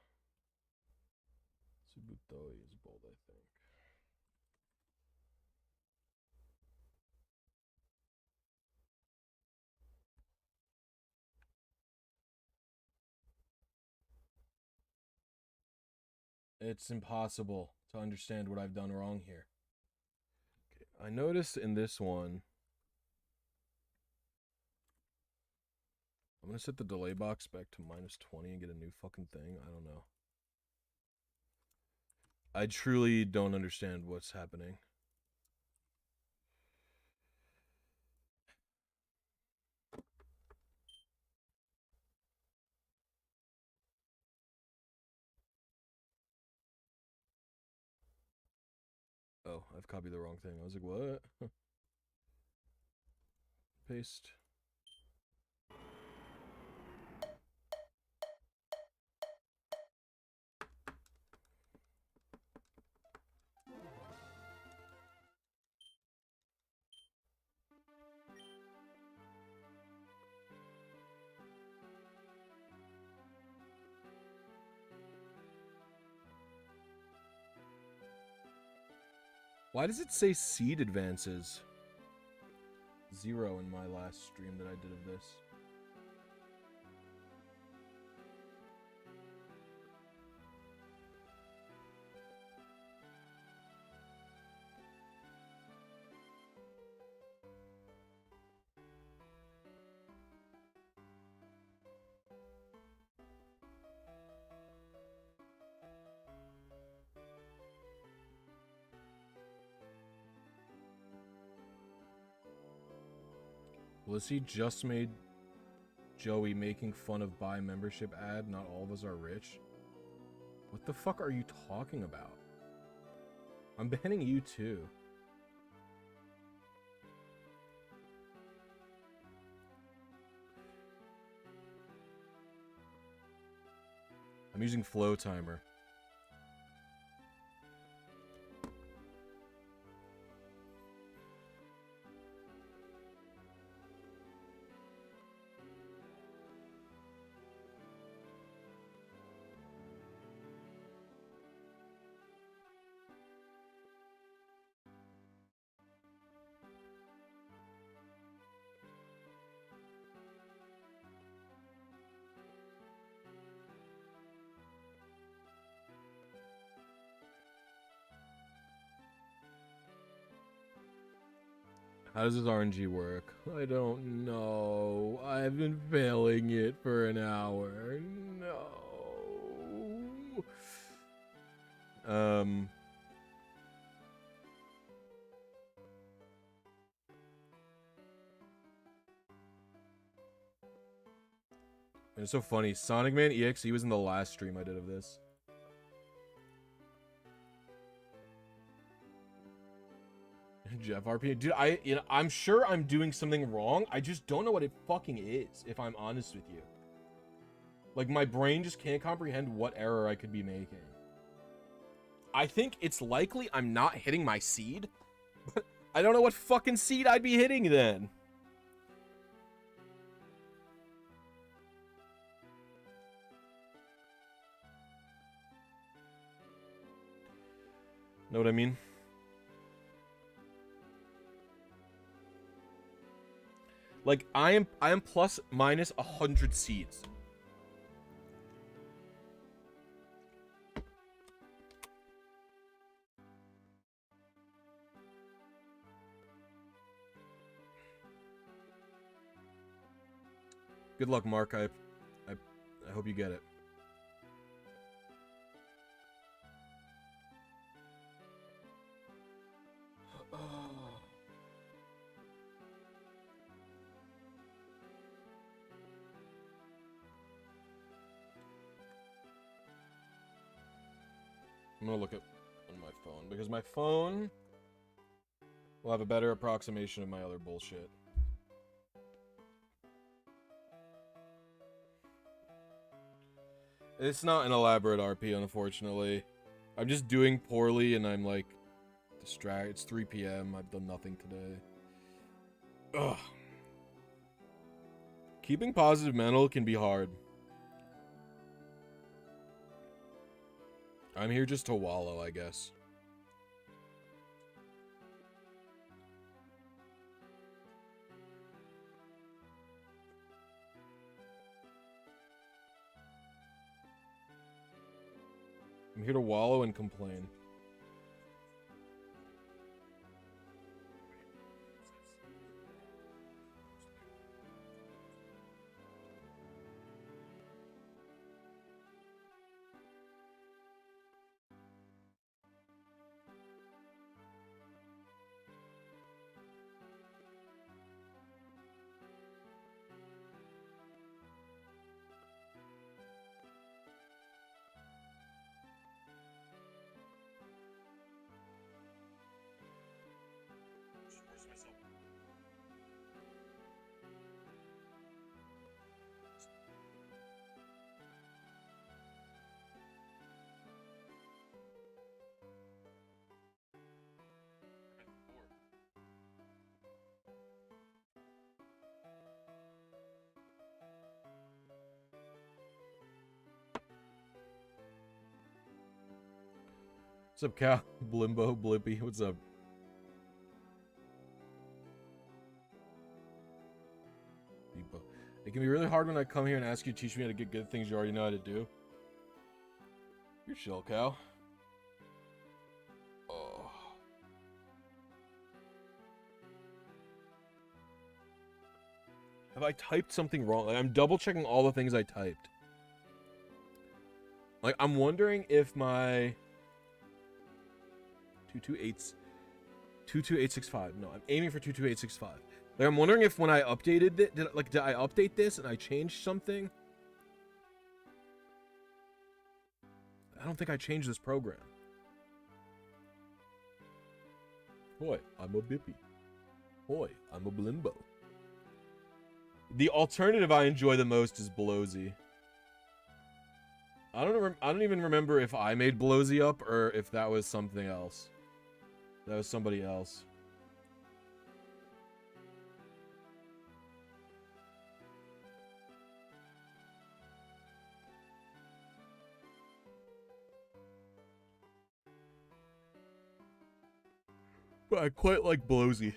Subutoi is bold, I think. It's impossible to understand what I've done wrong here. Okay, I noticed in this one, I'm gonna set the delay box back to -20 and get a new fucking thing. I don't know. I truly don't understand what's happening. Oh, I've copied the wrong thing. I was like, what? Paste. Why does it say seed advances? 0 in my last stream that I did of this. Blisy just made Joey making fun of buy membership ad. Not all of us are rich. What the fuck are you talking about? I'm banning you too. I'm using Flowtimer. How does this RNG work? I don't know. I've been failing it for an hour. No. And it's so funny. Sonic Man EX, he was in the last stream I did of this. Jeff RP, dude, I'm sure I'm doing something wrong. I just don't know what it fucking is, if I'm honest with you. Like, my brain just can't comprehend what error I could be making. I think it's likely I'm not hitting my seed, but I don't know what fucking seed I'd be hitting then. Know what I mean? Like, I am plus minus 100 seeds. Good luck, Mark. I hope you get it. I'm gonna look at on my phone because my phone will have a better approximation of my other bullshit. It's not an elaborate RP, unfortunately. I'm just doing poorly and I'm like distracted. It's 3 p.m. I've done nothing today. Ugh. Keeping positive mental can be hard. I'm here just to wallow, I guess. I'm here to wallow and complain. What's up, Cal? Blimbo, Blippy, what's up? It can be really hard when I come here and ask you to teach me how to get good things you already know how to do. You're chill, Cal. Oh. Have I typed something wrong? Like, I'm double checking all the things I typed. Like, I'm wondering if my 22865. No, I'm aiming for 22865. Like, I'm wondering if when I updated it, did I update this and I changed something? I don't think I changed this program. Boy, I'm a bippy. Boy, I'm a blimbo. The alternative I enjoy the most is Blowsy. I don't even remember if I made Blowsy up or if that was something else. That was somebody else. But I quite like Blowsy.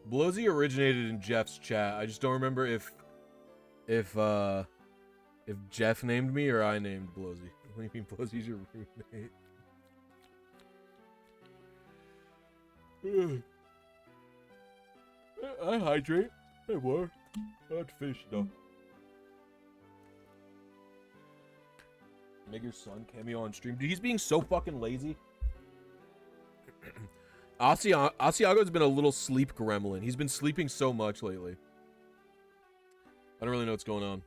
Blisy originated in Jeff's chat. I just don't remember if Jeff named me or I named Blisy. What do you mean Blisy's your roommate? I hydrate. Hey, what? I'd fish though. Make your son cameo on stream. Dude, he's being so fucking lazy. Asiago's been a little sleep gremlin. He's been sleeping so much lately. I don't really know what's going on.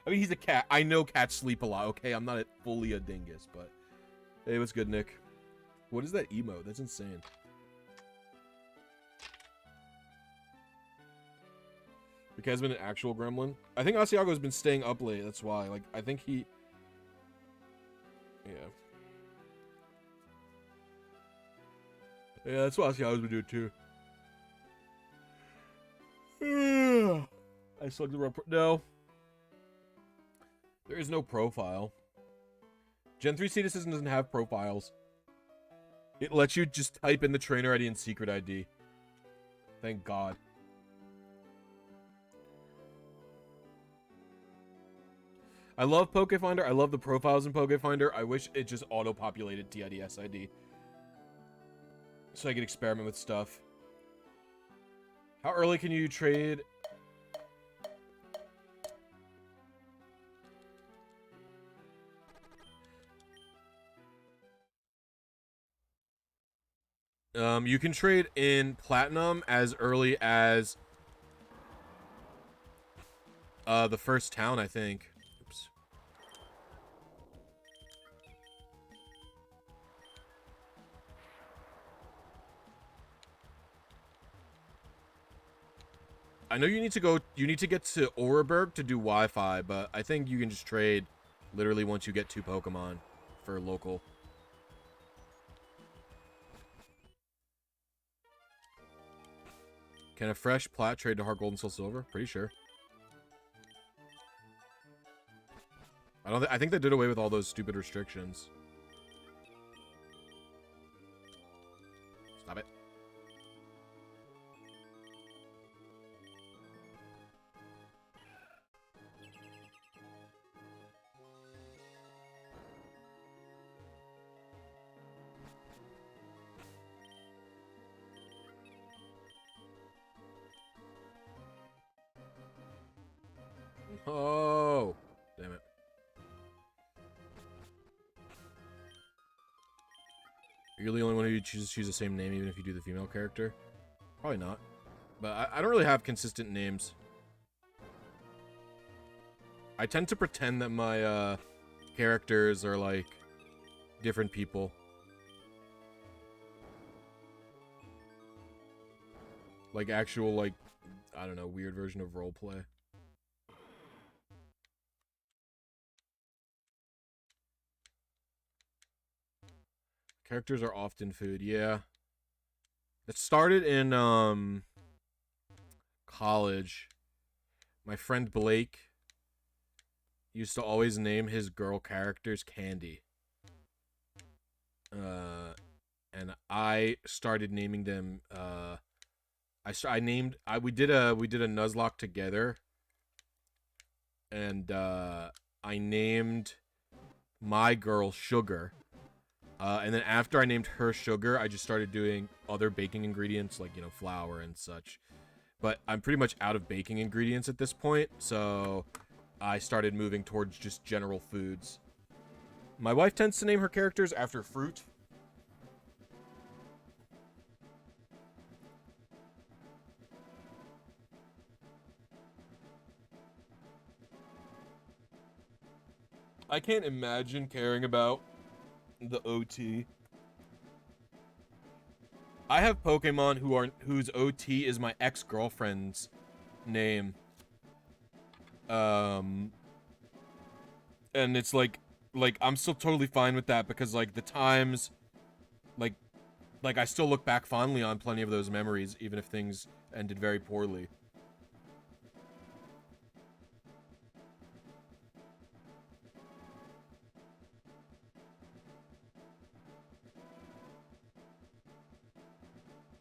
I mean, he's a cat. I know cats sleep a lot, okay? I'm not fully a dingus, but... Hey, what's good, Nick? What is that emote? That's insane. The cat's been an actual gremlin. I think Asiago's been staying up late. That's why. Like, I think he... Yeah. Yeah, that's what Asiago's been doing, too. I slugged the report. No. There is no profile. Gen 3 Seed Assistant doesn't have profiles. It lets you just type in the trainer ID and secret ID. Thank God. I love Pokefinder. I love the profiles in Pokefinder. I wish it just auto-populated TIDS ID. So I could experiment with stuff. How early can you trade? You can trade in Platinum as early as the first town, I think. Oops. I know you need to get to Oreburg to do Wi-Fi, but I think you can just trade literally once you get 2 Pokemon for local. Can a fresh plat trade to Heart Gold and Soul Silver? Pretty sure. I think they did away with all those stupid restrictions. Stop it. Oh, damn it. You're the only one who chooses to choose the same name even if you do the female character? Probably not. But I don't really have consistent names. I tend to pretend that my characters are like different people. Like actual, like, I don't know, weird version of roleplay. Characters are often food, yeah. It started in college. My friend Blake used to always name his girl characters Candy. And I started naming them we did a Nuzlocke together. And I named my girl Sugar. And then after I named her Sugar, I just started doing other baking ingredients like, you know, flour and such. But I'm pretty much out of baking ingredients at this point, so I started moving towards just general foods. My wife tends to name her characters after fruit. I can't imagine caring about the OT. I have Pokemon whose OT is my ex-girlfriend's name. And it's like I'm still totally fine with that because like the times like I still look back fondly on plenty of those memories even if things ended very poorly.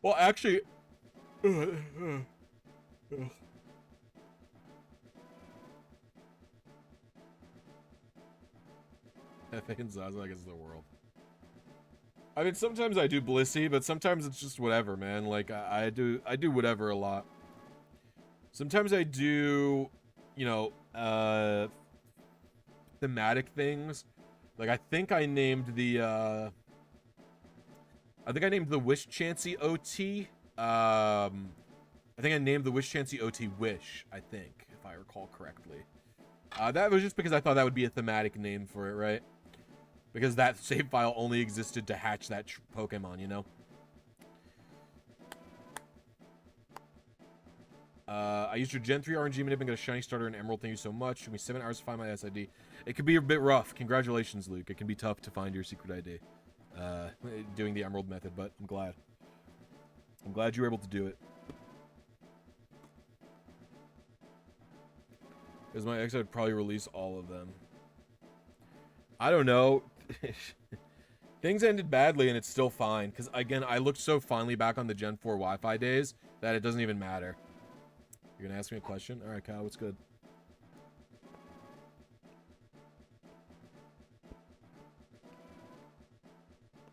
Well, actually... Hefe and Zaza, I guess, is the world. I mean, sometimes I do Blisy, but sometimes it's just whatever, man. Like, I do whatever a lot. Sometimes I do, you know, thematic things. Like, I think I named the Wish Chansey OT. I think I named the Wish Chansey OT Wish, I think, if I recall correctly. That was just because I thought that would be a thematic name for it, right? Because that save file only existed to hatch that Pokemon, you know? I used your Gen 3 RNG manip and got a shiny starter and emerald. Thank you so much. Took me 7 hours to find my SID. It could be a bit rough. Congratulations, Luke. It can be tough to find your secret ID. Doing the emerald method, but I'm glad. I'm glad you were able to do it. Because my ex, I'd probably release all of them. I don't know. Things ended badly and it's still fine. Because, again, I looked so finely back on the Gen 4 Wi-Fi days that it doesn't even matter. You're going to ask me a question? Alright, Kyle, what's good?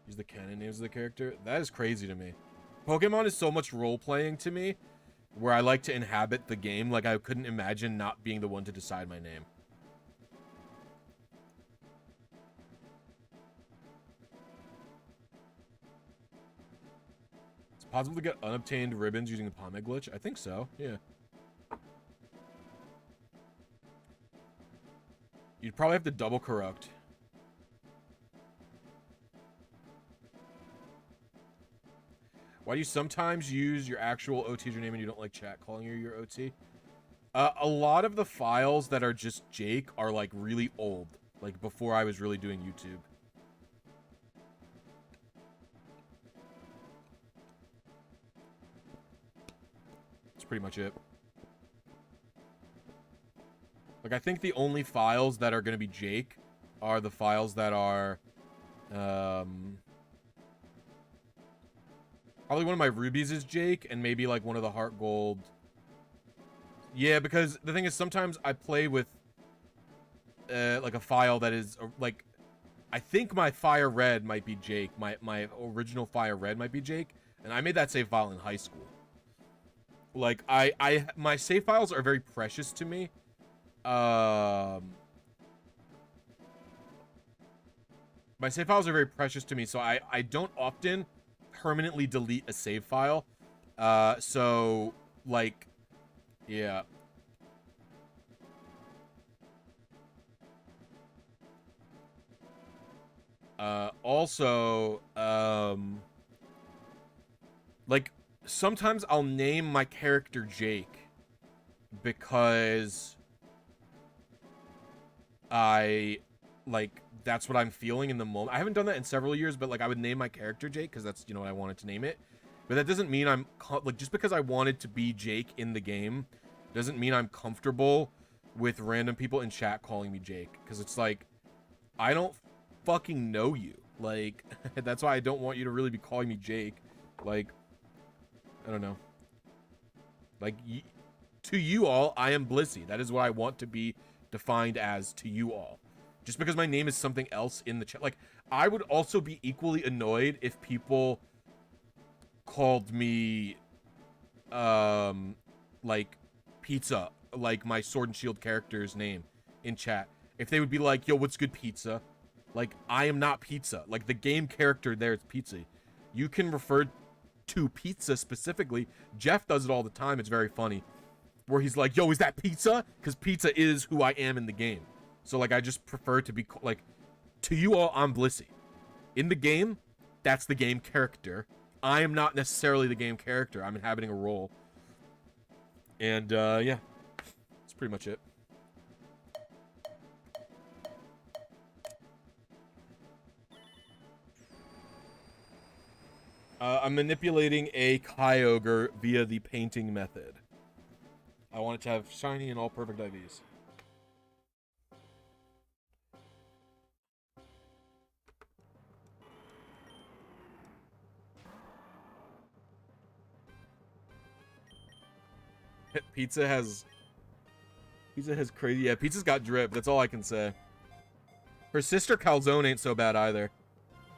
Use the canon names of the character? That is crazy to me. Pokemon is so much role-playing to me, where I like to inhabit the game. Like, I couldn't imagine not being the one to decide my name. It's possible to get unobtained ribbons using the Pame glitch? I think so, yeah. You'd probably have to double corrupt. Why do you sometimes use your actual OT as your name and you don't like chat calling you your OT? A lot of the files that are just Jake are like really old. Like before I was really doing YouTube. That's pretty much it. Like I think the only files that are going to be Jake are the files that are... Probably one of my rubies is Jake, and maybe like one of the heart gold. Yeah, because the thing is sometimes I play with like a file that is like, I think my fire red might be Jake. My original fire red might be Jake, and I made that save file in high school. Like my save files are very precious to me. My save files are very precious to me, so I don't often permanently delete a save file. So like, yeah. Also, like sometimes I'll name my character Jake because that's what I'm feeling in the moment. I haven't done that in several years, but like I would name my character Jake because that's, you know, what I wanted to name it. But that doesn't mean I'm like, just because I wanted to be Jake in the game doesn't mean I'm comfortable with random people in chat calling me Jake, because it's like, I don't fucking know you. Like that's why I don't want you to really be calling me Jake. Like, I don't know. Like to you all, I am Blisy. That is what I want to be defined as to you all. Just because my name is something else in the chat. Like, I would also be equally annoyed if people called me, like, Pizza, like my Sword and Shield character's name in chat. If they would be like, yo, what's good, Pizza? Like, I am not Pizza. Like, the game character there is Pizza. You can refer to Pizza specifically. Jeff does it all the time. It's very funny. Where he's like, yo, is that Pizza? Because Pizza is who I am in the game. So, like, I just prefer to be, like, to you all, I'm Blisy. In the game, that's the game character. I am not necessarily the game character. I'm inhabiting a role. And, yeah. That's pretty much it. I'm manipulating a Kyogre via the painting method. I want it to have shiny and all perfect IVs. Pizza has crazy. Yeah, Pizza's got drip. That's all I can say. Her sister Calzone ain't so bad either.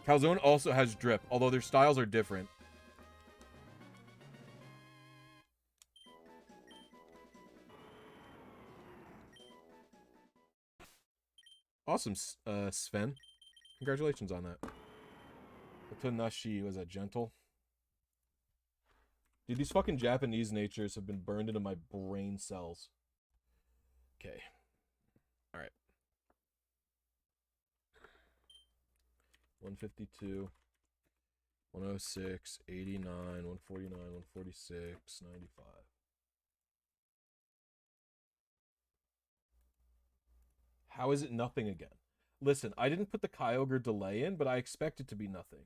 Calzone also has drip, although their styles are different. Awesome, Sven. Congratulations on that. Otonashi, was that gentle? Dude, these fucking Japanese natures have been burned into my brain cells. Okay. Alright. 152, 106, 89, 149, 146, 95. How is it nothing again? Listen, I didn't put the Kyogre delay in, but I expect it to be nothing.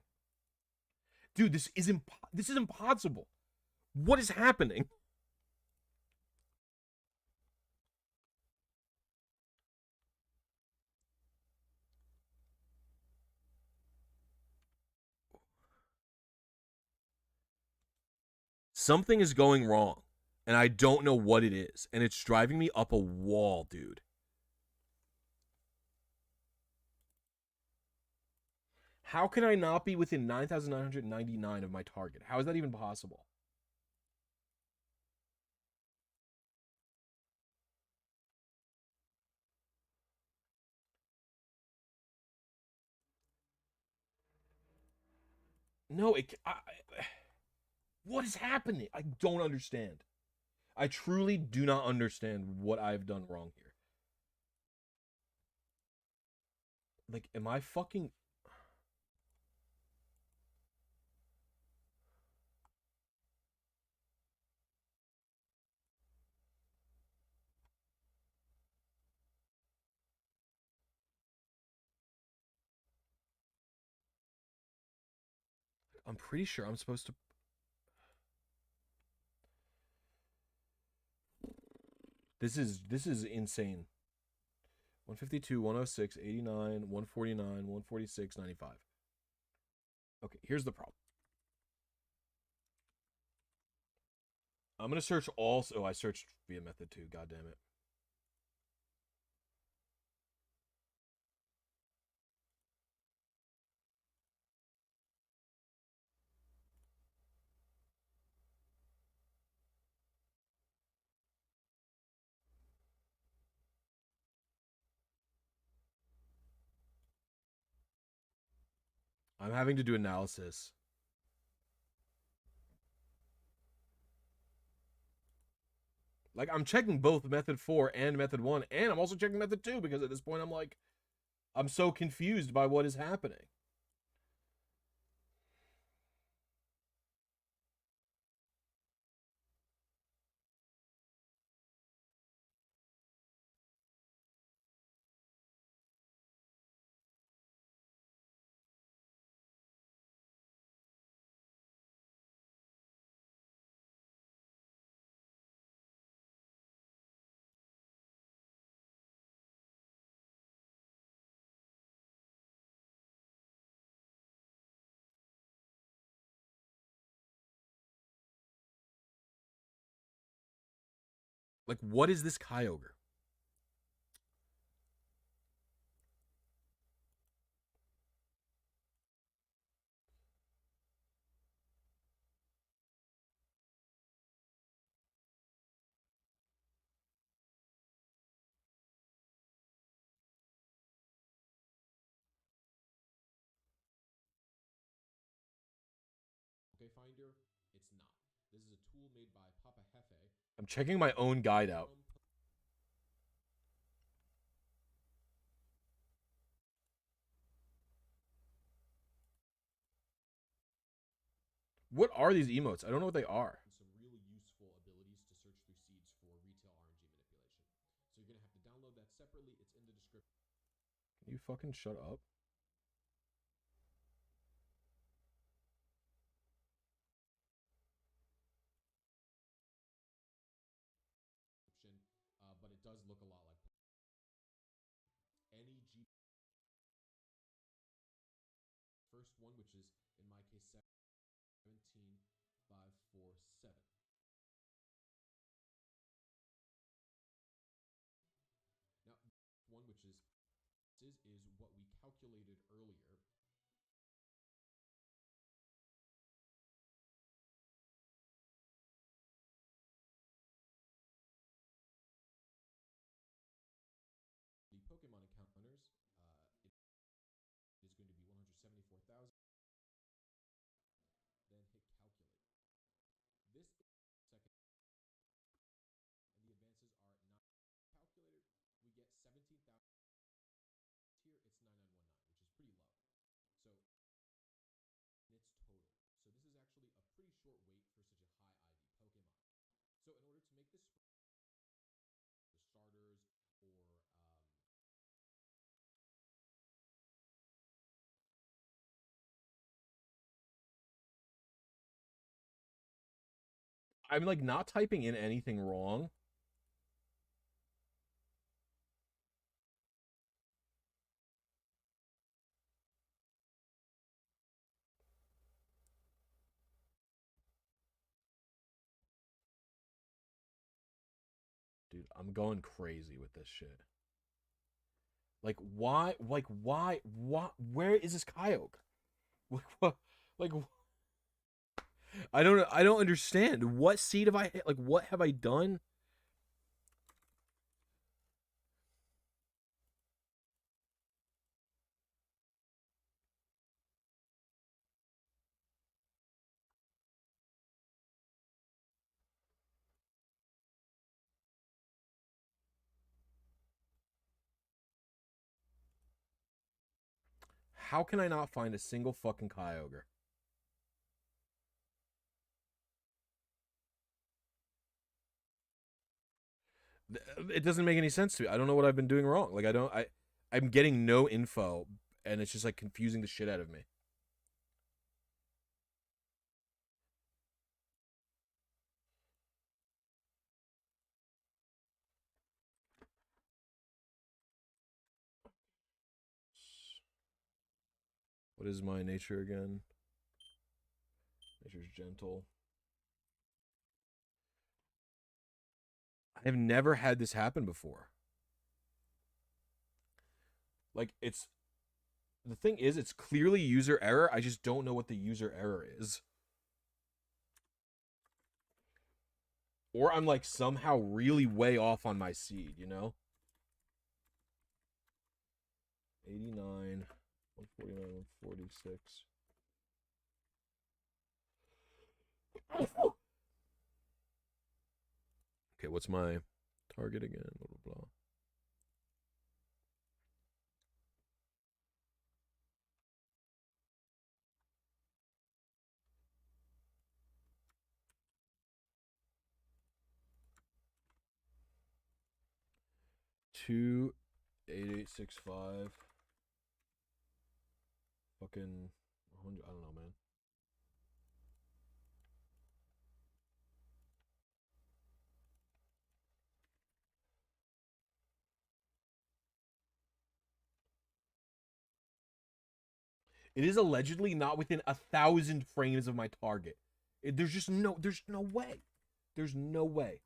Dude, this is impossible. What is happening? Something is going wrong, and I don't know what it is, and it's driving me up a wall, dude. How can I not be within 9,999 of my target? How is that even possible? No, what is happening? I don't understand. I truly do not understand what I've done wrong here. Like, am I fucking... I'm pretty sure I'm supposed to... This is insane. 152, 106, 89, 149, 146, 95. Okay, here's the problem. I'm going to search all... Oh, I searched via method 2. God damn it. I'm having to do analysis. Like, I'm checking both method 4 and method 1, and I'm also checking method 2 because at this point I'm like, I'm so confused by what is happening. Like, what is this Kyogre? Pokefinder, it's not. This is a tool made by Papa Hefe. I'm checking my own guide out. What are these emotes? I don't know what they are. Some really useful abilities to search through seeds for retail RNG manipulation. So you're going to have to download that separately. It's in the description. Can you fucking shut up? But it does look a lot like any G. First one, which is in my case 17547. which is what we calculated earlier. The Pokemon encounters, it is going to be 174,000. Then hit calculate. This is second, and the advances are not calculated. We get 17,000. Here it's 9919, which is pretty low. So it's total. So this is actually a pretty short wait for such a high IV Pokemon. So in order to make this the starters or I'm like not typing in anything wrong. Dude, I'm going crazy with this shit. Like, why? Like, why? What? Where is this Kyogre? What? Like, I don't understand. What seed have I hit? Like, what have I done? How can I not find a single fucking Kyogre? It doesn't make any sense to me. I don't know what I've been doing wrong. Like, I'm getting no info, and it's just like confusing the shit out of me. What is my nature again? Nature's gentle. I've never had this happen before. Like, it's... The thing is, it's clearly user error. I just don't know what the user error is. Or I'm, like, somehow really way off on my seed, you know? 89, 149, 146. Okay, what's my target again? Blah, blah, blah. Two 8865. Fucking 100. I don't know, man. It is allegedly not within 1,000 frames of my target. There's no way. There's no way.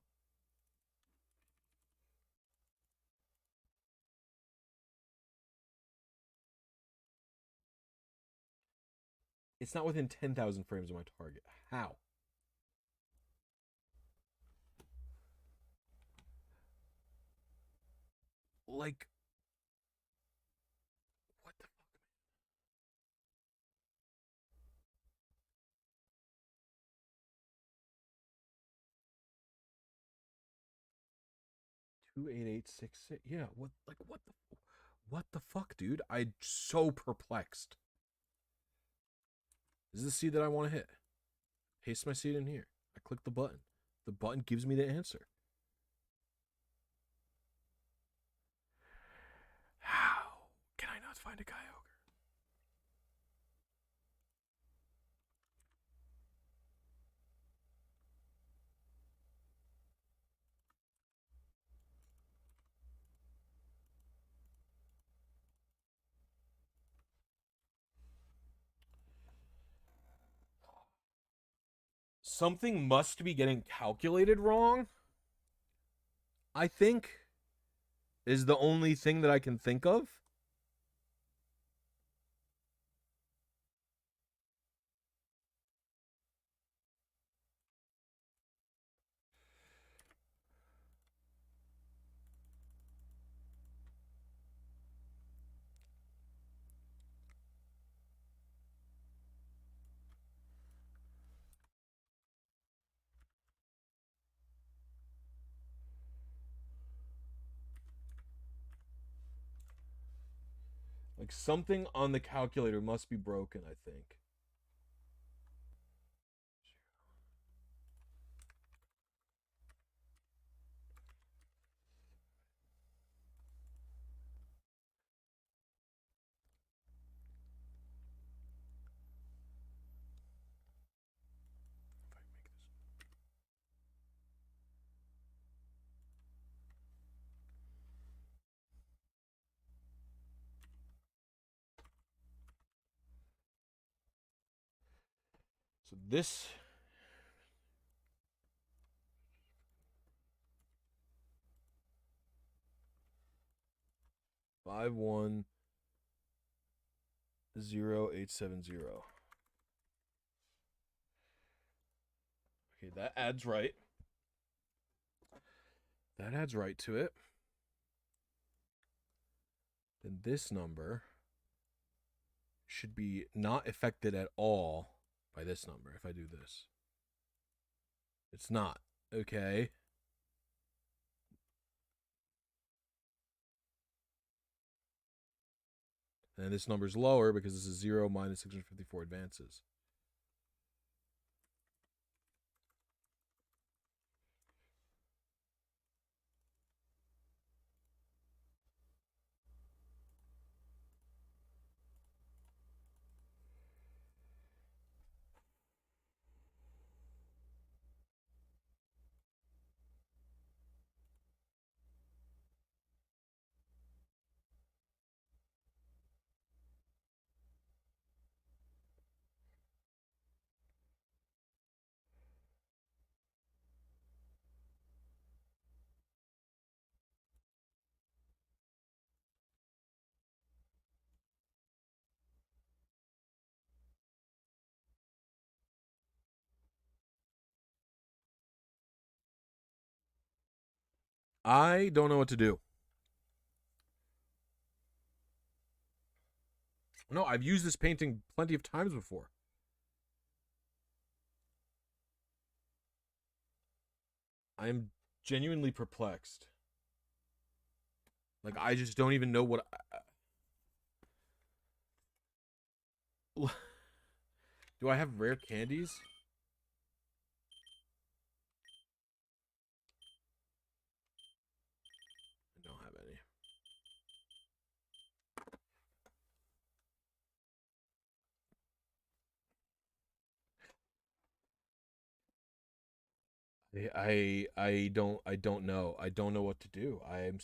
It's not within 10,000 frames of my target. How? Like, what the fuck, man? 28866. Yeah, what the fuck, dude? I'm so perplexed. This is the seed that I want to hit. Paste my seed in here. I click the button. The button gives me the answer. How can I not find a Kyogre? Something must be getting calculated wrong. I think. is the only thing that I can think of. Like, something on the calculator must be broken, I think. So this... $510,870. Okay, that adds right. That adds right to it. Then this number should be not affected at all by this number if I do this. It's not. Okay. And this number's lower because this is 0 minus 654 advances. I don't know what to do. No, I've used this painting plenty of times before. I am genuinely perplexed. Like, I just don't even know what... Do I have rare candies? I don't have any. I don't know. I don't know what to do. I'm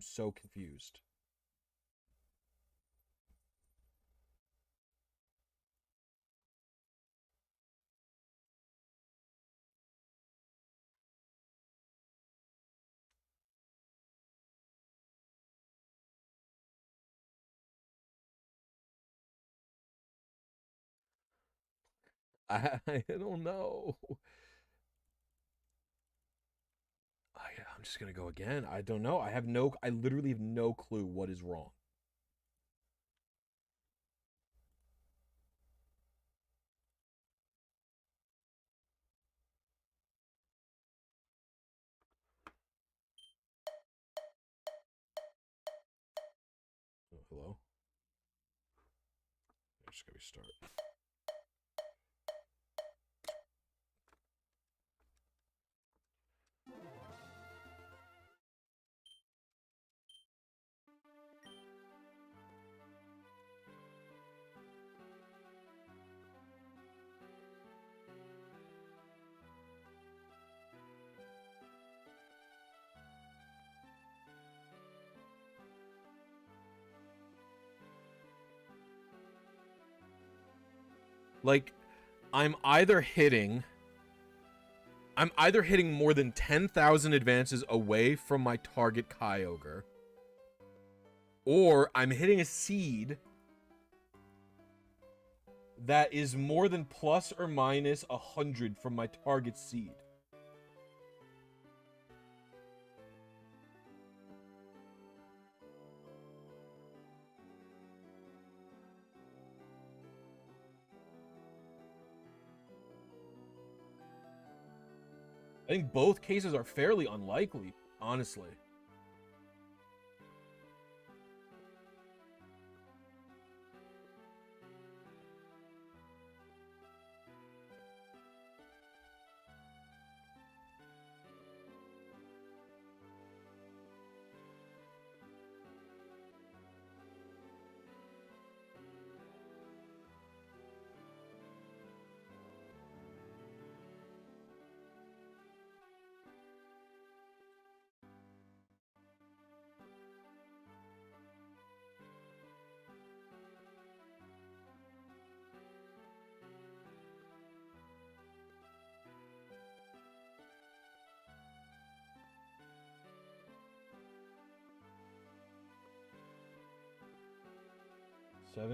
so confused. I don't know. I'm just gonna go again. I don't know. I literally have no clue what is wrong. Oh, hello? I'm just gonna restart. Like, I'm either hitting more than 10,000 advances away from my target Kyogre, or I'm hitting a seed that is more than plus or minus 100 from my target seed. I think both cases are fairly unlikely, honestly.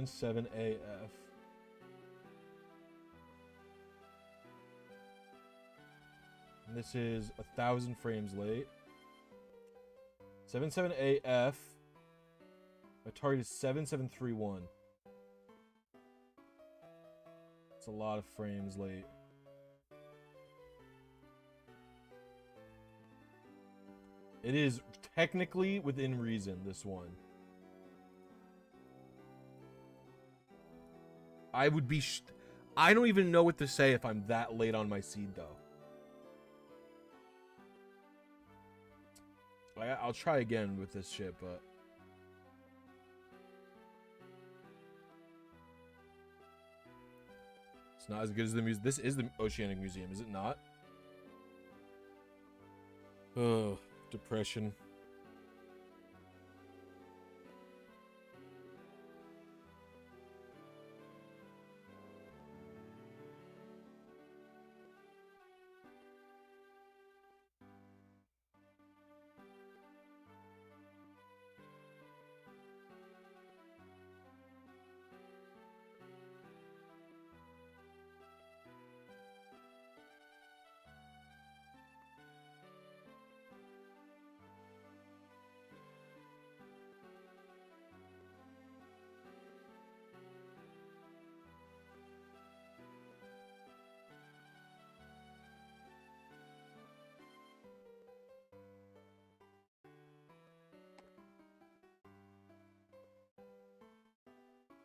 Seven AF. And this is 1,000 frames late. 77 AF. My target is 7731. It's a lot of frames late. It is technically within reason, this one. I would be... I don't even know what to say if I'm that late on my seed, though. I'll try again with this shit, but... It's not as good as the museum. This is the Oceanic Museum, is it not? Oh, depression.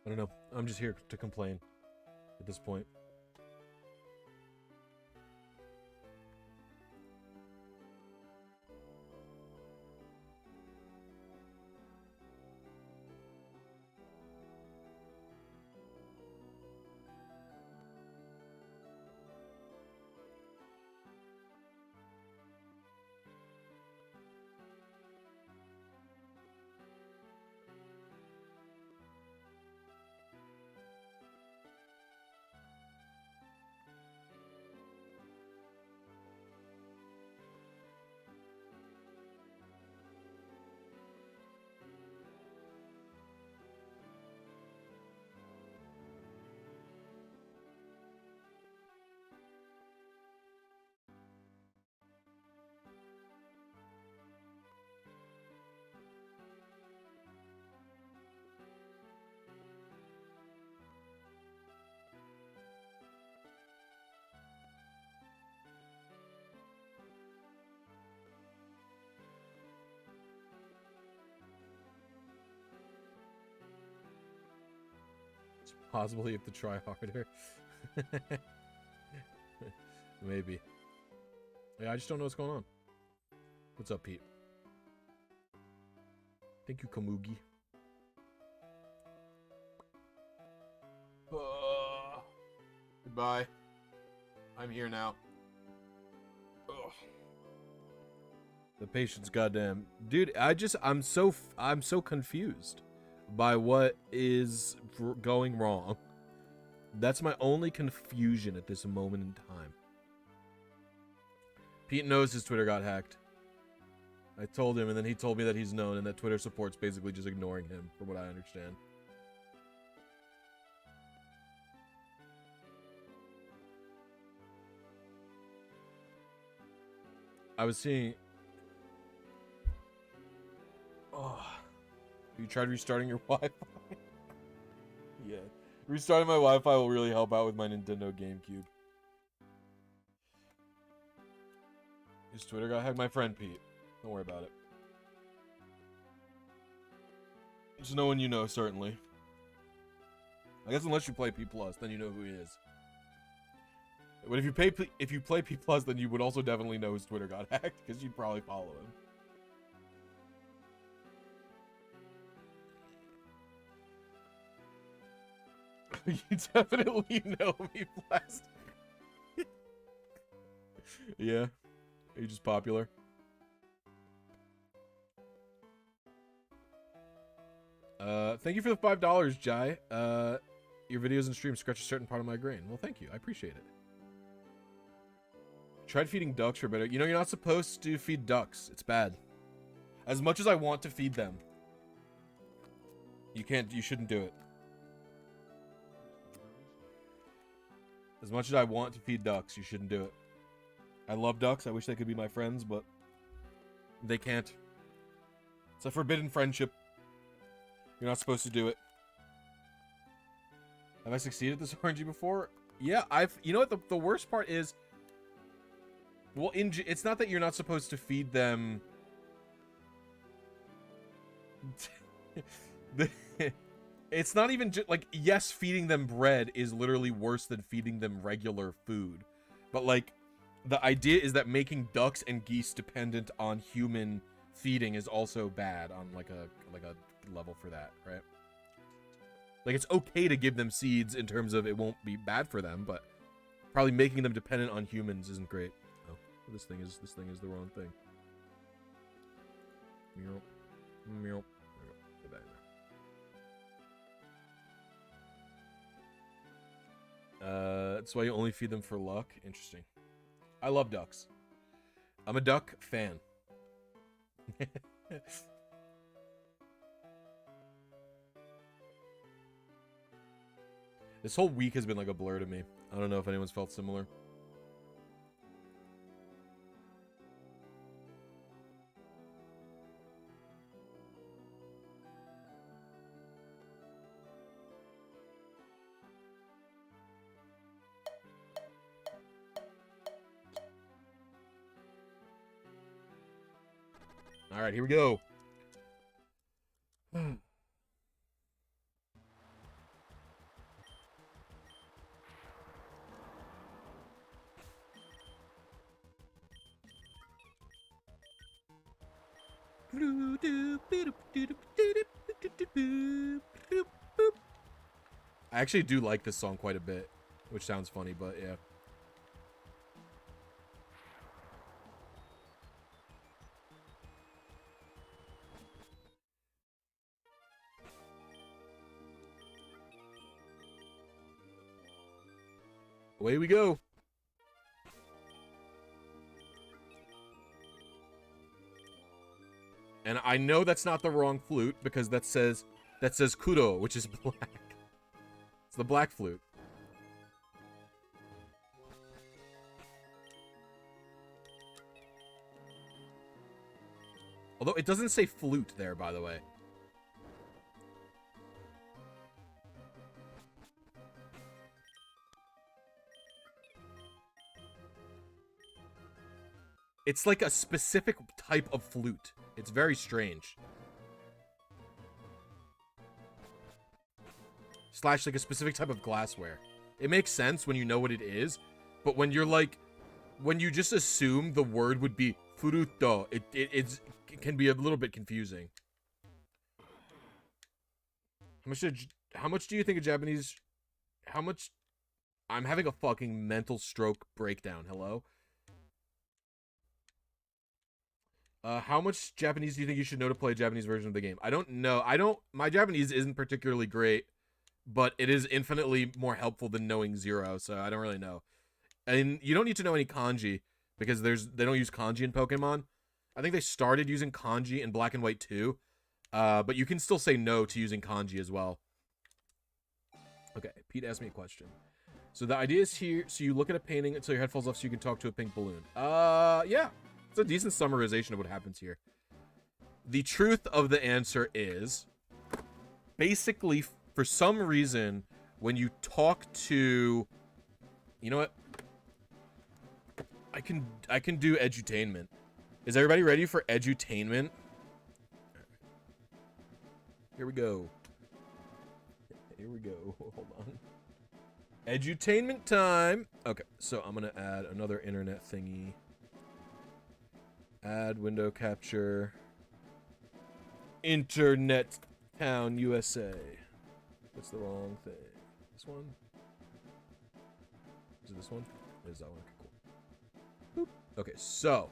I don't know. I'm just here to complain at this point. Possibly you have to try harder. Maybe. Yeah, I just don't know what's going on. What's up, Pete? Thank you, Kamugi. Goodbye. I'm here now. Ugh. The patience, goddamn. Dude, I'm so confused by what is going wrong. That's my only confusion at this moment in time. Pete knows his Twitter got hacked. I told him, and then he told me that he's known, and that Twitter support's basically just ignoring him, from what I understand. I was seeing... Oh. You tried restarting your Wi-Fi? Yeah. Restarting my Wi-Fi will really help out with my Nintendo GameCube. His Twitter got hacked? My friend Pete. Don't worry about it. There's no one you know, certainly. I guess unless you play P+, then you know who he is. But if you play P+, then you would also definitely know his Twitter got hacked, because you'd probably follow him. You definitely know me, Blast. Yeah. He's just popular. Thank you for the $5, Jai. Your videos and streams scratch a certain part of my brain. Well, thank you. I appreciate it. Tried feeding ducks for better. You know, you're not supposed to feed ducks. It's bad. As much as I want to feed them, you shouldn't do it. As much as I want to feed ducks, you shouldn't do it. I love ducks. I wish they could be my friends, but they can't. It's a forbidden friendship. You're not supposed to do it. Have I succeeded at this RNG before? Yeah, you know what? The worst part is, well, it's not that you're not supposed to feed them. It's not even just like, yes, feeding them bread is literally worse than feeding them regular food, but like, the idea is that making ducks and geese dependent on human feeding is also bad on like a level for that, right? Like, it's okay to give them seeds in terms of it won't be bad for them, but probably making them dependent on humans isn't great. Oh, this thing is the wrong thing. Meow. Meow. Get back there. That's why you only feed them for luck. Interesting. I love ducks. I'm a duck fan. This whole week has been like a blur to me. I don't know if anyone's felt similar. All right, here we go. I actually do like this song quite a bit, which sounds funny, but yeah. Away we go. And I know that's not the wrong flute because that says Kuro, which is black. It's the black flute. Although it doesn't say flute there, by the way. It's like a specific type of flute. It's very strange. Slash like a specific type of glassware. It makes sense when you know what it is, but when you're like, when you just assume the word would be fruto, it can be a little bit confusing. How much do you think a Japanese? How much? I'm having a fucking mental stroke breakdown. Hello. How much Japanese do you think you should know to play a Japanese version of the game? I don't know. My Japanese isn't particularly great, but it is infinitely more helpful than knowing zero, so I don't really know. And you don't need to know any kanji, because they don't use kanji in Pokemon. I think they started using kanji in Black and White too, but you can still say no to using kanji as well. Okay, Pete asked me a question. So the idea is here, so you look at a painting until your head falls off so you can talk to a pink balloon. Yeah. It's a decent summarization of what happens here. The truth of the answer is, basically, for some reason, when you talk to... You know what? I can do edutainment. Is everybody ready for edutainment? Here we go. Here we go. Hold on. Edutainment time. Okay, so I'm gonna add another internet thingy. Add window capture. Internet Town USA. That's the wrong thing. This one? Is it this one? It is that one? Okay, cool. Boop. Okay, so.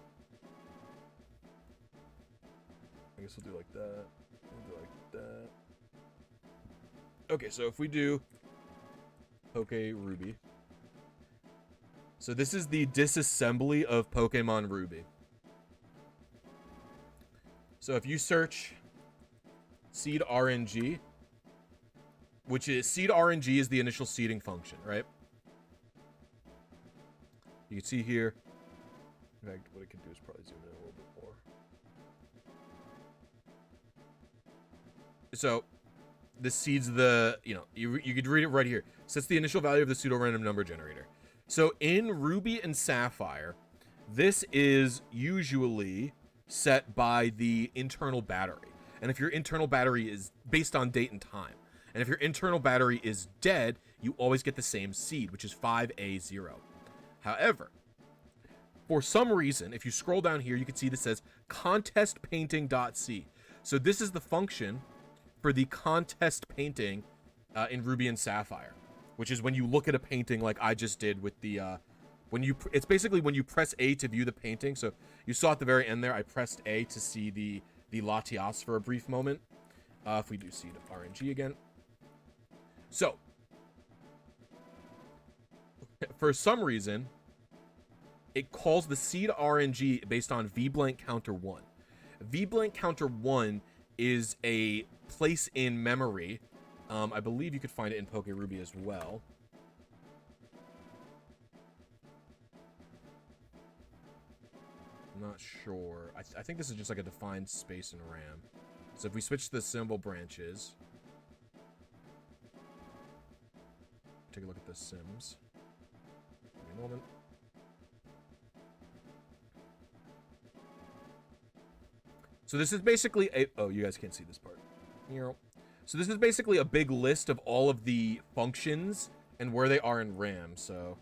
I guess we'll do like that. We'll do like that. Okay, so if we do Ruby. So this is the disassembly of Pokemon Ruby. So if you search seed RNG, which is seed RNG is the initial seeding function, right? You can see here. In fact, what I can do is probably zoom in a little bit more. So the seed's the, you could read it right here. Sets the initial value of the pseudo-random number generator. So in Ruby and Sapphire, this is usually set by the internal battery. And if your internal battery is based on date and time. And if your internal battery is dead, you always get the same seed, which is 5A0. However, for some reason, if you scroll down here, you can see this says contestpainting.c. So this is the function for the contest painting in Ruby and Sapphire, which is when you look at a painting like I just did with the it's basically when you press A to view the painting. So you saw at the very end there, I pressed A to see the Latias for a brief moment. If we do seed RNG again. So for some reason, it calls the seed RNG based on v-blank counter 1. V-blank counter 1 is a place in memory. I believe you could find it in PokeRuby as well. I'm not sure. I think this is just like a defined space in RAM. So if we switch to the symbol branches, take a look at the sims. Give me a moment. So this is basically a... Oh, you guys can't see this part. So this is basically a big list of all of the functions and where they are in RAM. So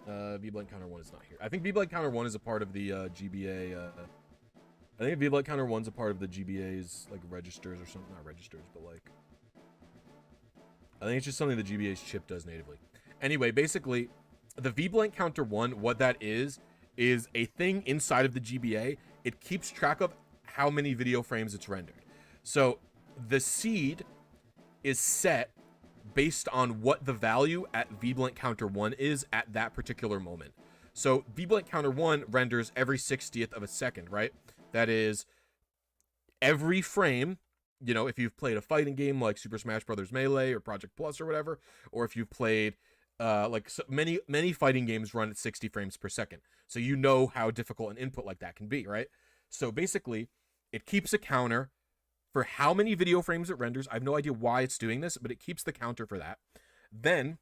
v-blank counter 1 is not here. I think v-blank counter 1 is a part of the GBA. I think v-blank counter 1's a part of the GBA's like registers or something. Not registers, but like... I think it's just something the GBA's chip does natively. Anyway, basically, the v-blank counter 1, what that is a thing inside of the GBA. It keeps track of how many video frames it's rendered. So the seed is set based on what the value at v-blank counter 1 is at that particular moment. So v-blank counter 1 renders every 60th of a second, right? That is every frame, if you've played a fighting game like Super Smash Bros. Melee or Project Plus or whatever, or if you've played like so many fighting games run at 60 frames per second. So you know how difficult an input like that can be, right? So basically, it keeps a counter for how many video frames it renders. I have no idea why it's doing this, but it keeps the counter for that. Then,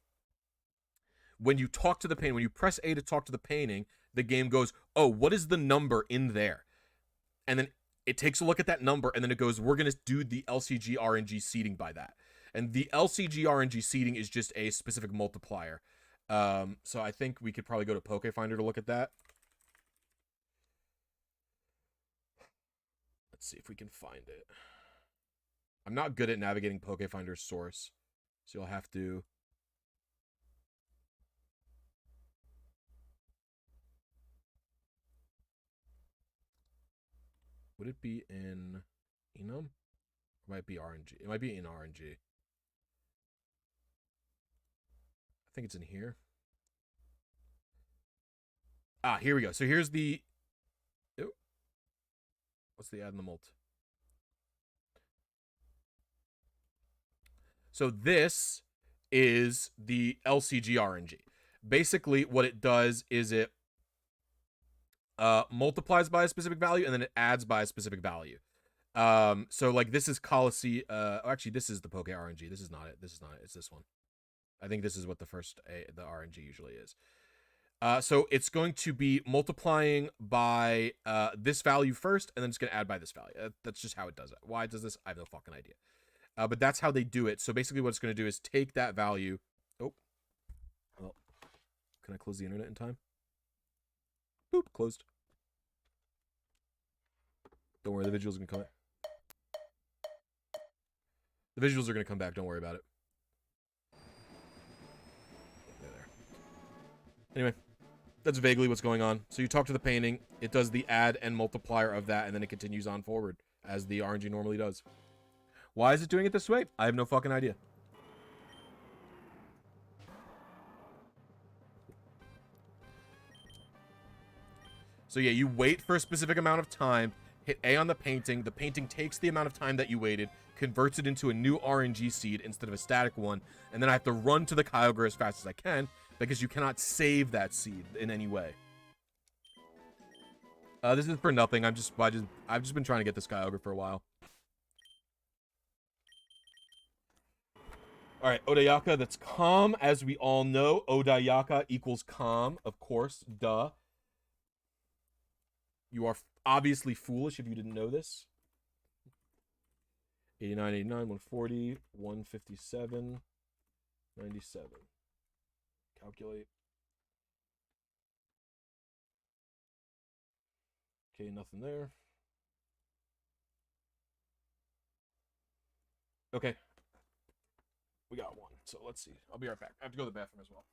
when you talk to the painting, when you press A to talk to the painting, the game goes, oh, what is the number in there? And then it takes a look at that number, and then it goes, we're going to do the LCG RNG seeding by that. And the LCG RNG seeding is just a specific multiplier. So I think we could probably go to Pokefinder to look at that. Let's see if we can find it. I'm not good at navigating Pokefinder's source, so you'll have to... Would it be in Enum? It might be RNG. It might be in RNG. I think it's in here. Ah, here we go. So here's the What's the add and the mult? So this is the LCG RNG. Basically, what it does is it multiplies by a specific value and then it adds by a specific value. So like this is Colossi. Actually, this is the Poke RNG. This is not it. This is not it. It's this one. I think this is what the RNG usually is. So it's going to be multiplying by this value first, and then it's going to add by this value. That's just how it does it. Why it does this? I have no fucking idea. But that's how they do it. So basically what it's going to do is take that value. Oh. Well, can I close the internet in time? Boop, closed. Don't worry, the visuals are going to come back. The visuals are going to come back. Don't worry about it. There. Anyway, that's vaguely what's going on. So you talk to the painting. It does the add and multiplier of that, and then it continues on forward, as the RNG normally does. Why is it doing it this way? I have no fucking idea. So yeah, you wait for a specific amount of time, hit A on the painting takes the amount of time that you waited, converts it into a new RNG seed instead of a static one, and then I have to run to the Kyogre as fast as I can, because you cannot save that seed in any way. This is for nothing. I've just been trying to get this Kyogre for a while. All right, Odayaka, that's calm, as we all know. Odayaka equals calm, of course, duh. You are obviously foolish if you didn't know this. 89, 89, 140, 157, 97. Calculate. Okay, nothing there. Okay. We got one, so let's see. I'll be right back. I have to go to the bathroom as well.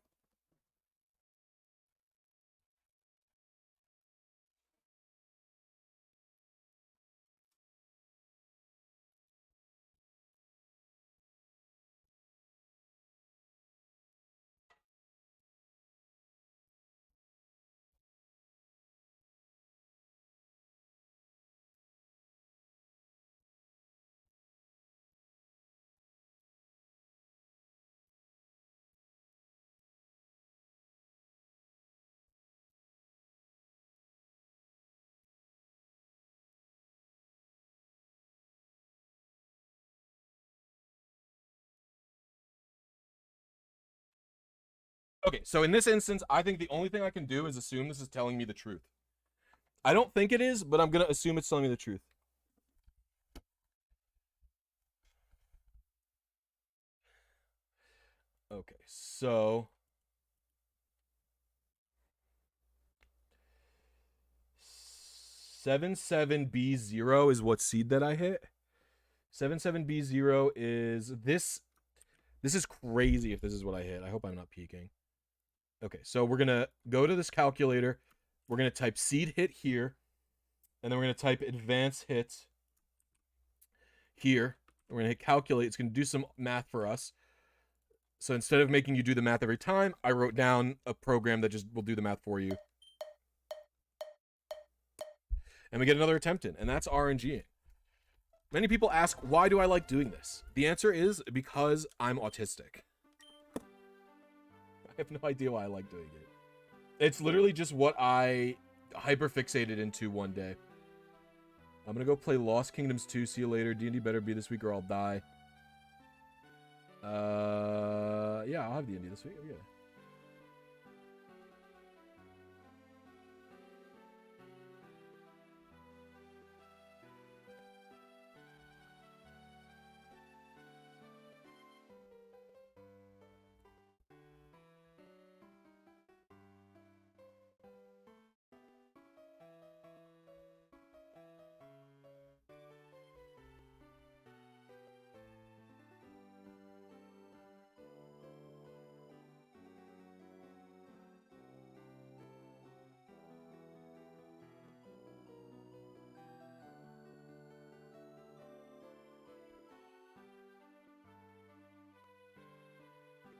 Okay, so in this instance, I think the only thing I can do is assume this is telling me the truth. I don't think it is, but I'm going to assume it's telling me the truth. Okay, so 77B0 is what seed that I hit. 77B0 is this. This is crazy if this is what I hit. I hope I'm not peeking. Okay, so we're going to go to this calculator. We're going to type seed hit here. And then we're going to type advance hit here. We're going to hit calculate. It's going to do some math for us. So instead of making you do the math every time, I wrote down a program that just will do the math for you. And we get another attempt in, and that's RNGing. Many people ask, why do I like doing this? The answer is because I'm autistic. I have no idea why I like doing it. It's literally just what I hyperfixated into one day. I'm gonna go play Lost Kingdoms 2. See you later. D&D better be this week or I'll die. Yeah, I'll have D&D this week. Yeah.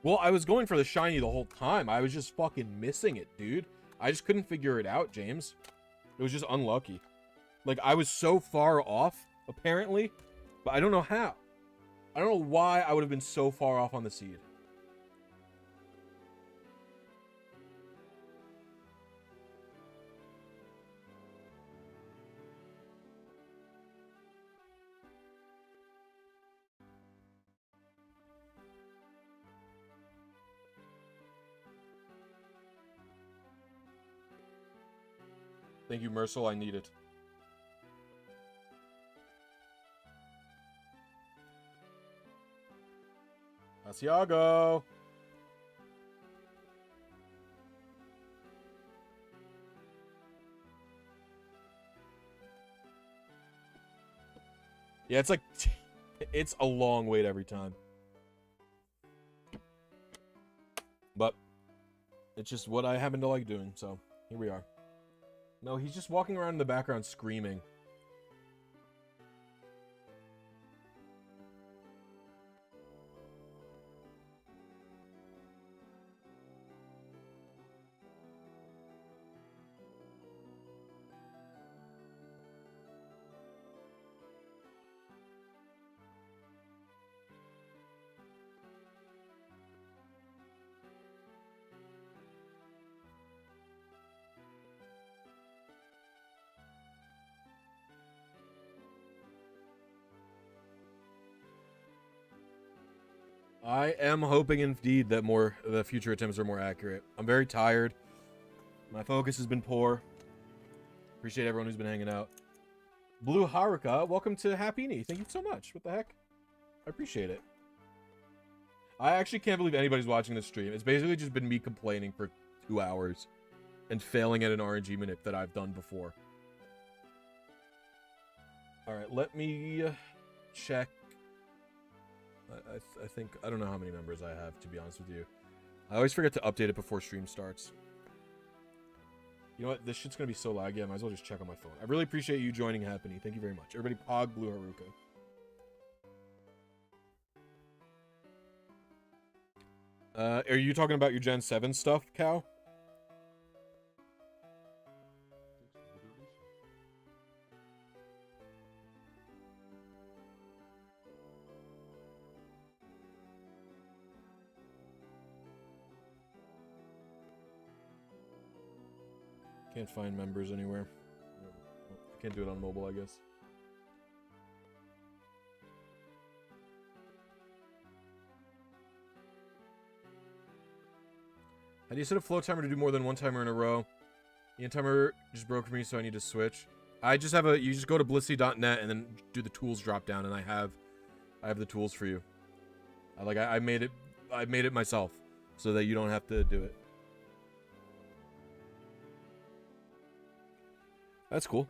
Well, I was going for the shiny the whole time. I was just fucking missing it, dude. I just couldn't figure it out, James. It was just unlucky. Like, I was so far off, apparently, but I don't know how. I don't know why I would have been so far off on the seed. Thank you, Mercil. I need it. Asiago. Yeah, it's like, it's a long wait every time. But it's just what I happen to like doing, so here we are. No, he's just walking around in the background screaming. I am hoping indeed that the future attempts are more accurate. I'm very tired. My focus has been poor. Appreciate everyone who's been hanging out. Blue Haruka, welcome to Happyni. Thank you so much. What the heck? I appreciate it. I actually can't believe anybody's watching this stream. It's basically just been me complaining for 2 hours and failing at an RNG manip that I've done before. Alright, let me check. I think, I don't know how many members I have, to be honest with you. I always forget to update it before stream starts. You know what? This shit's gonna be so laggy, I might as well just check on my phone. I really appreciate you joining Happiny. Thank you very much. Everybody, Pog Blue Haruka. Are you talking about your Gen 7 stuff, Cow? Can't find members anywhere. I can't do it on mobile, I guess. How do you set up Flowtimer to do more than one timer in a row? Eon Timer just broke for me, so I need to switch. I just have you just go to blisy.net and then do the tools drop down, and I have the tools for you. I made it myself so that you don't have to do it. That's cool.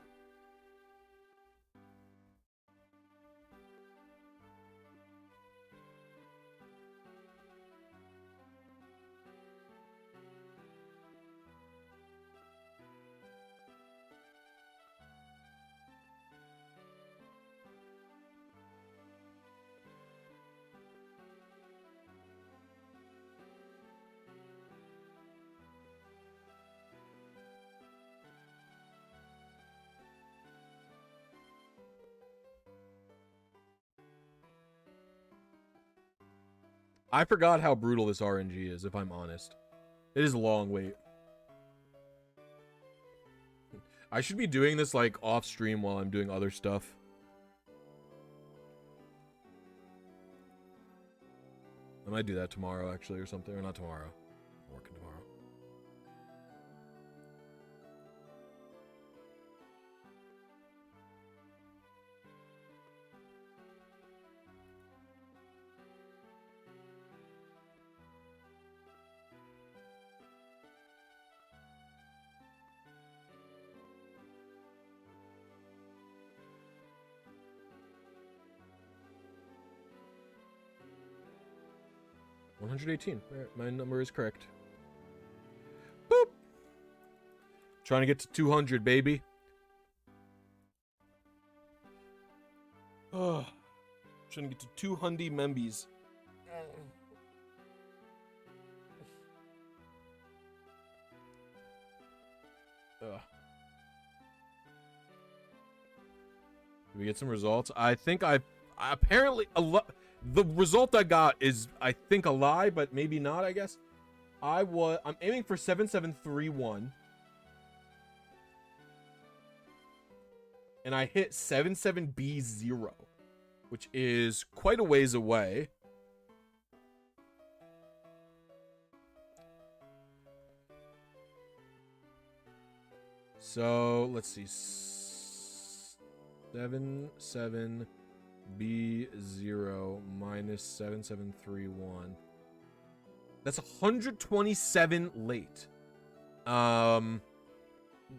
I forgot how brutal this RNG is, if I'm honest. It is a long wait. I should be doing this, like, off-stream while I'm doing other stuff. I might do that tomorrow, actually, or something. Or not tomorrow. I'm working tomorrow. $118. Right, my number is correct. Boop. Trying to get to 200, baby. Oh, trying to get to 200 membies. we get some results? I think apparently the result I got is, I think, a lie, but maybe not, I guess. I'm aiming for 7731. And I hit 77B0, which is quite a ways away. So, let's see. 77B0 minus 7731. That's 127 late.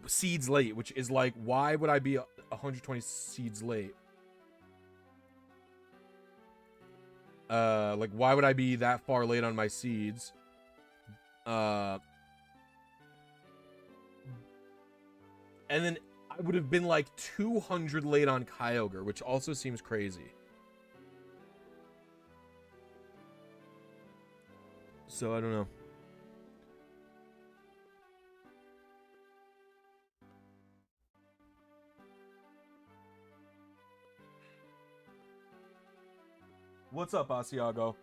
Seeds late, which is like, why would I be 120 seeds late? Like, why would I be that far late on my seeds? And then I would have been like 200 late on Kyogre, which also seems crazy. So I don't know. What's up, Asiago?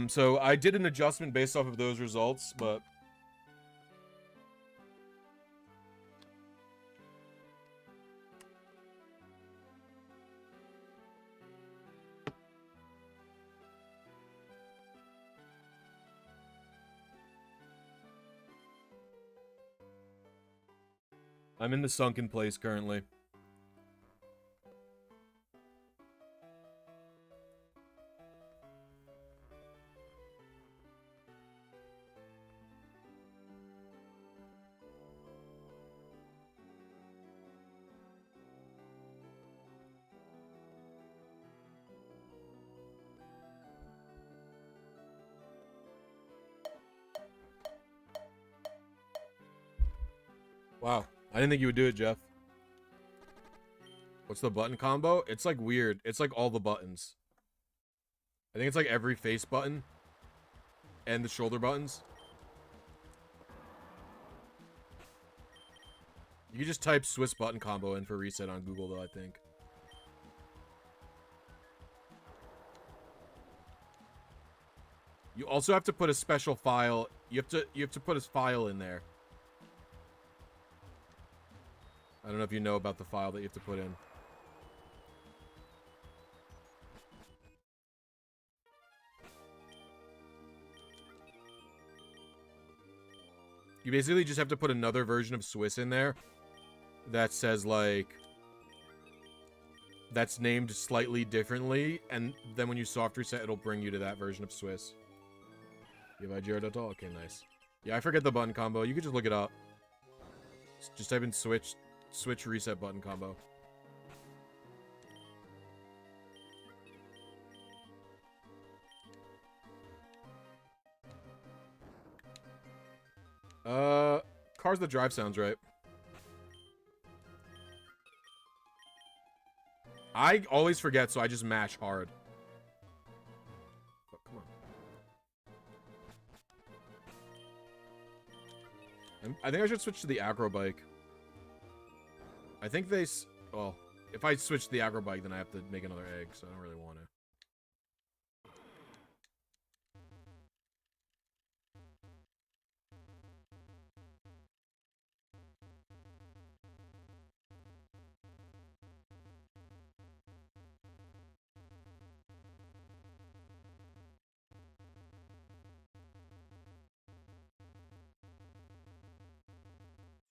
So I did an adjustment based off of those results, but I'm in the sunken place currently. Wow. I didn't think you would do it, Jeff. What's the button combo? It's like weird. It's like all the buttons. I think it's like every face button and the shoulder buttons. You can just type Swiss button combo in for reset on Google, though, I think. You also have to put a special file. You have to put a file in there. I don't know if you know about the file that you have to put in. You basically just have to put another version of Swiss in there that says, like, that's named slightly differently, and then when you soft reset, it'll bring you to that version of Swiss. You have Jirachi? Okay, nice. Yeah, I forget the button combo. You could just look it up. Just type in switch reset button combo. Cars that drive sounds right. I always forget, so I just mash hard. Oh, come on. I think I should switch to the aggro bike. I think they... Well, if I switch to the aggro bike, then I have to make another egg, so I don't really want to.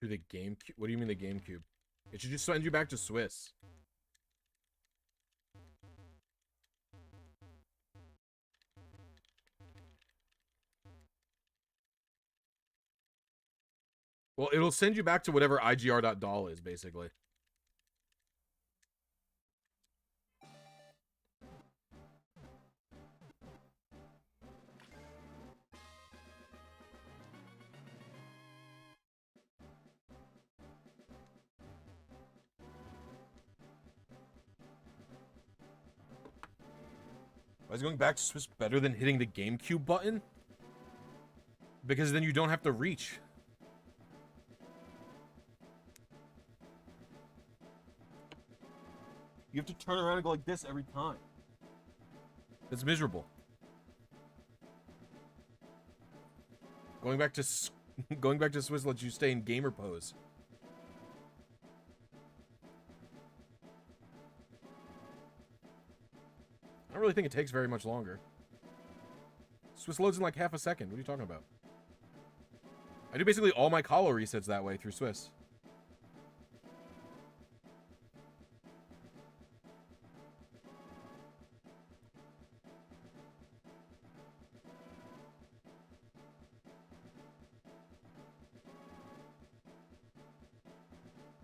To the GameCube? What do you mean the GameCube? It should just send you back to Swiss. Well, it'll send you back to whatever IGR.doll is, basically. Why is going back to Swiss better than hitting the GameCube button? Because then you don't have to reach. You have to turn around and go like this every time. It's miserable. Going back to Swiss lets you stay in gamer pose. I don't really think it takes very much longer. Swiss loads in like half a second. What are you talking about? I do basically all my Colo resets that way through Swiss.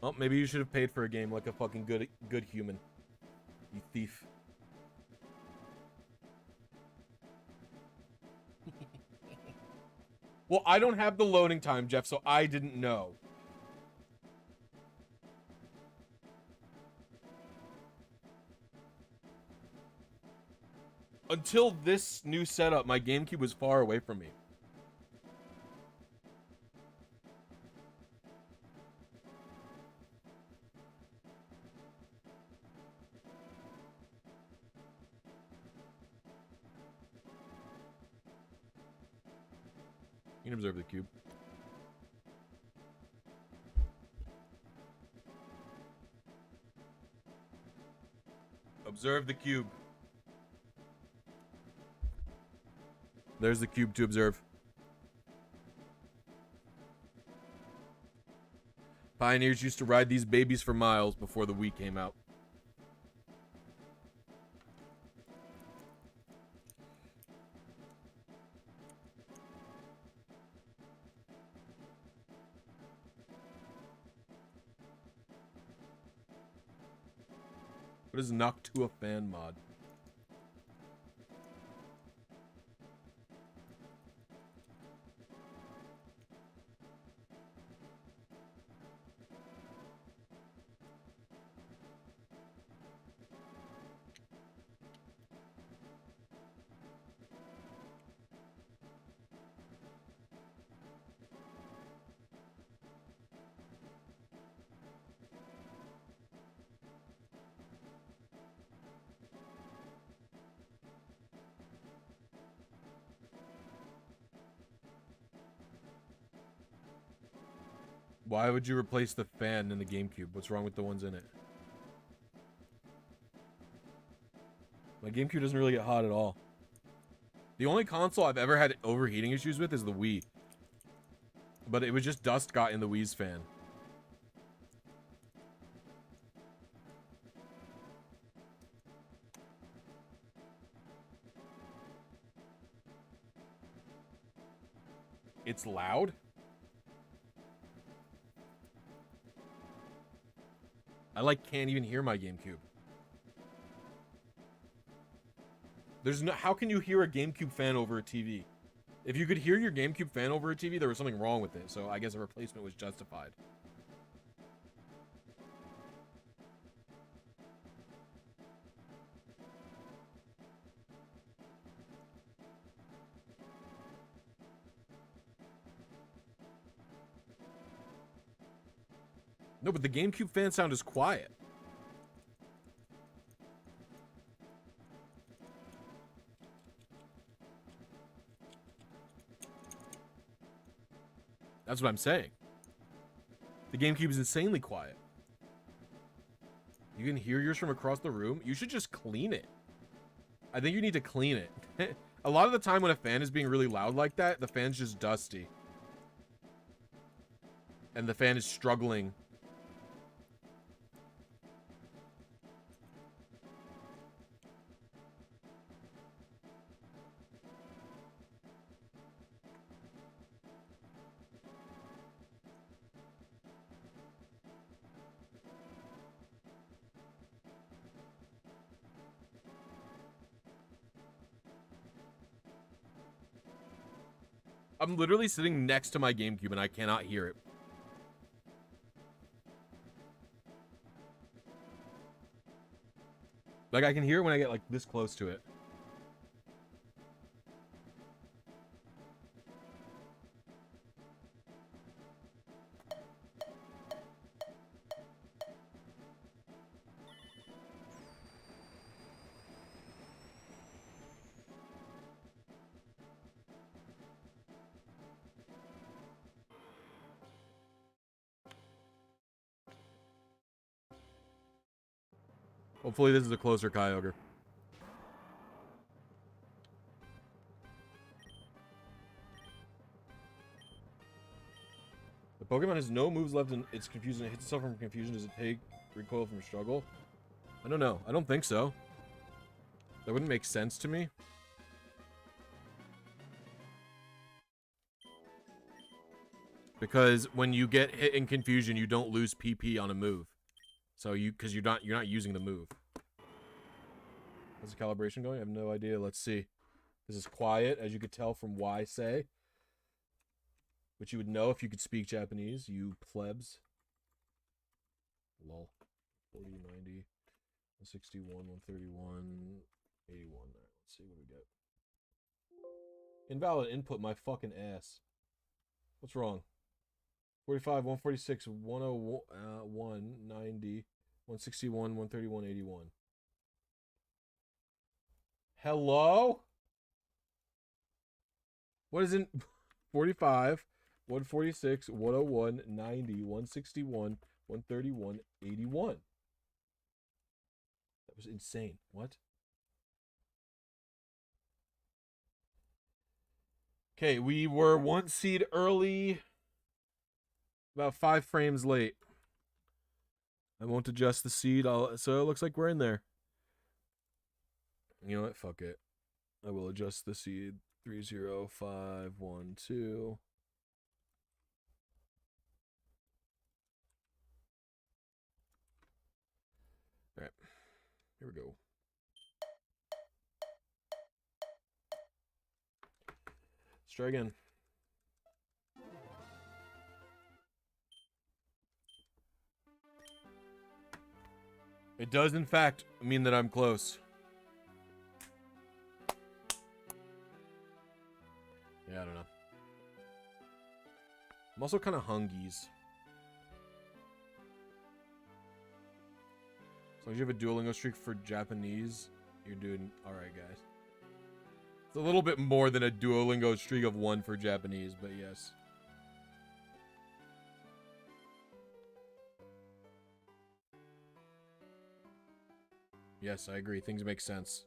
Well, maybe you should have paid for a game like a fucking good human. You thief. Well, I don't have the loading time, Jeff, so I didn't know. Until this new setup, my GameCube was far away from me. You can observe the cube. Observe the cube. There's the cube to observe. Pioneers used to ride these babies for miles before the Wii came out. What is knock to a fan mod? Why would you replace the fan in the GameCube? What's wrong with the ones in it? My GameCube doesn't really get hot at all. The only console I've ever had overheating issues with is the Wii. But it was just dust got in the Wii's fan. It's loud? I like can't even hear my GameCube. There's no, how can you hear a GameCube fan over a TV? If you could hear your GameCube fan over a TV, there was something wrong with it, so I guess a replacement was justified. No, but the GameCube fan sound is quiet. That's what I'm saying. The GameCube is insanely quiet. You can hear yours from across the room. You should just clean it. I think you need to clean it. A lot of the time when a fan is being really loud like that, the fan's just dusty. And the fan is struggling. I'm literally sitting next to my GameCube and I cannot hear it. Like, I can hear it when I get, like, this close to it. Hopefully this is a closer Kyogre. The Pokemon has no moves left and it's confused and it hits itself from confusion. Does it take recoil from struggle? I don't know. I don't think so. That wouldn't make sense to me. Because when you get hit in confusion, you don't lose PP on a move. So because you're not using the move. How's the calibration going? I have no idea. Let's see. This is quiet, as you could tell from why say. Which you would know if you could speak Japanese, you plebs. Lol. 40, 90, 161, 131, 81. All right, let's see what we get. Invalid input, my fucking ass. What's wrong? 45, 146, 101, 90, 161, 131, 81. Hello? What is in 45, 146, 101, 90, 161, 131, 81? That was insane. What? Okay, we were 1 seed early. About 5 frames late. I won't adjust the seed. So it looks like we're in there. You know what? Fuck it. I will adjust the seed. 30512. Alright. Here we go. Let's try again. It does, in fact, mean that I'm close. Yeah, I don't know. I'm also kind of hungies. As long as you have a Duolingo streak for Japanese, you're doing alright, guys. It's a little bit more than a Duolingo streak of 1 for Japanese, but yes. Yes, I agree. Things make sense.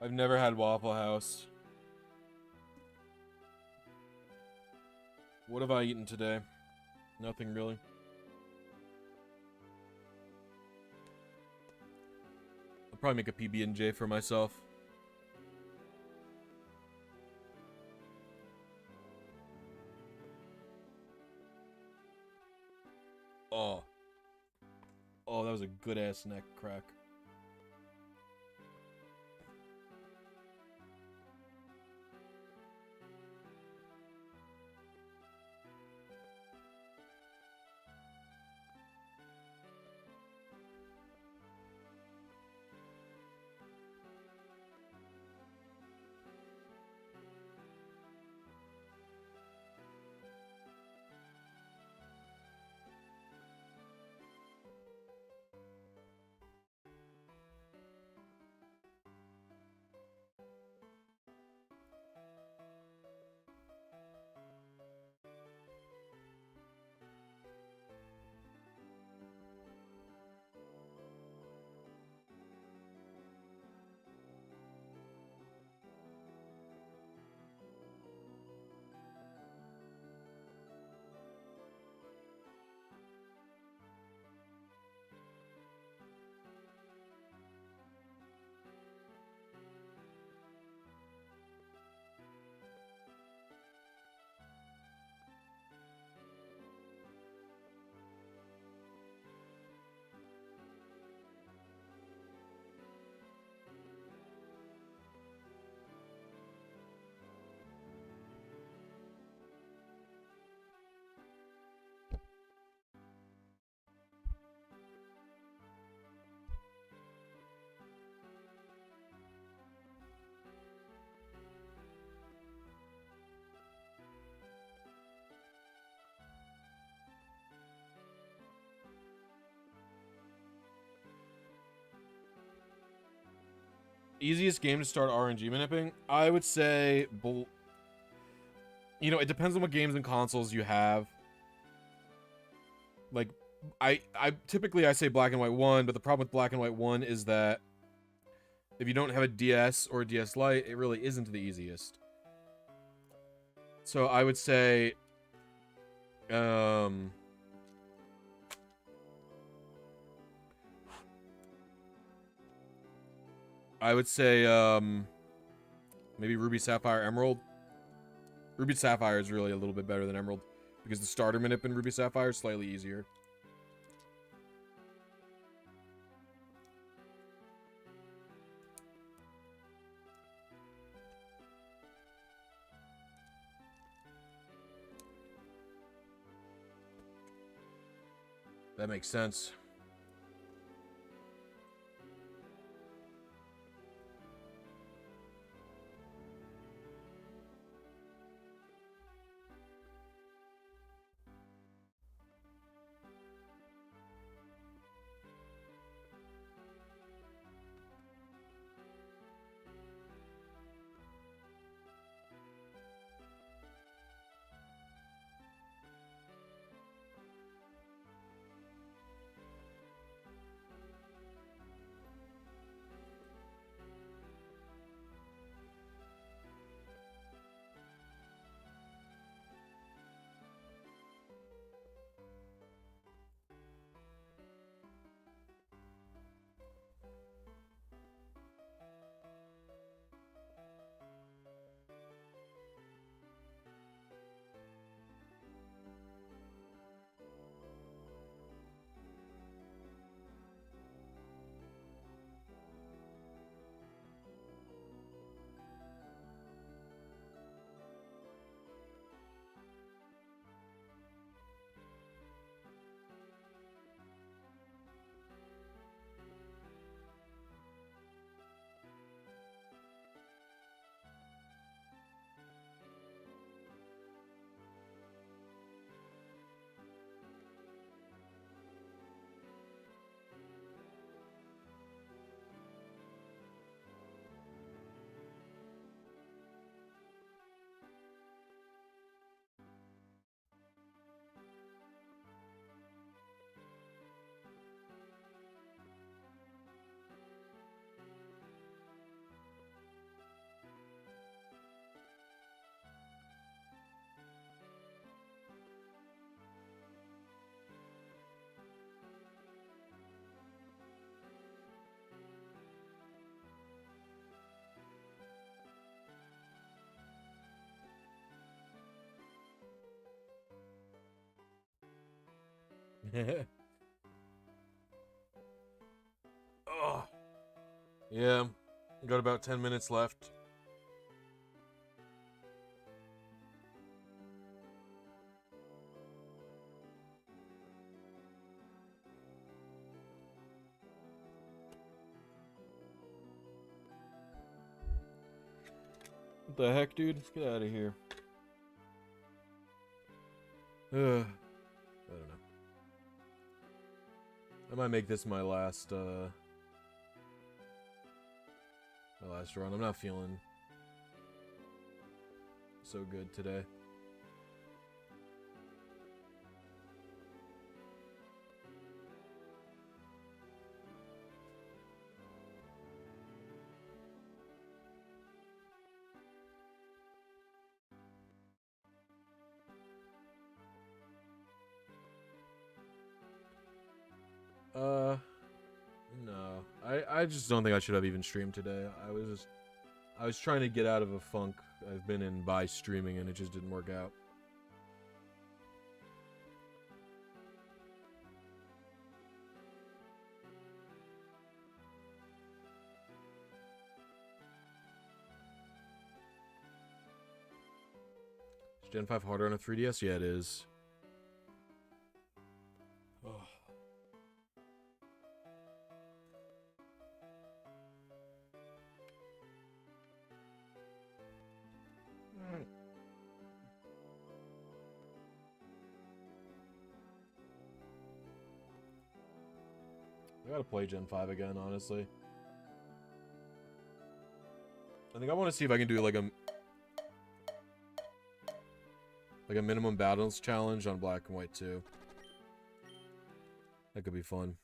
I've never had Waffle House. What have I eaten today? Nothing really. I'll probably make a PB&J for myself. Oh. Oh, that was a good-ass neck crack. Easiest game to start RNG manipping? I would say, you know, it depends on what games and consoles you have. Like, I typically I say Black and White 1, but the problem with Black and White 1 is that if you don't have a DS or a DS Lite, it really isn't the easiest. So I would say, maybe Ruby, Sapphire, Emerald. Ruby Sapphire is really a little bit better than Emerald because the starter manip in Ruby Sapphire is slightly easier. That makes sense. Oh. Yeah, got about 10 minutes left. What the heck, dude? Get out of here. I don't know. I might make this my last run. I'm not feeling so good today. No. I just don't think I should have even streamed today. I was trying to get out of a funk I've been in by streaming and it just didn't work out. Is Gen 5 harder on a 3DS? Yeah, it is. I gotta play Gen 5 again, honestly. I think I want to see if I can do like a minimum battles challenge on Black and White too. That could be fun.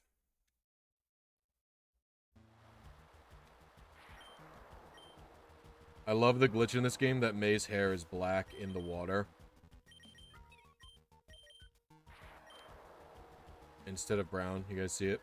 I love the glitch in this game that May's hair is black in the water instead of brown. You guys see it?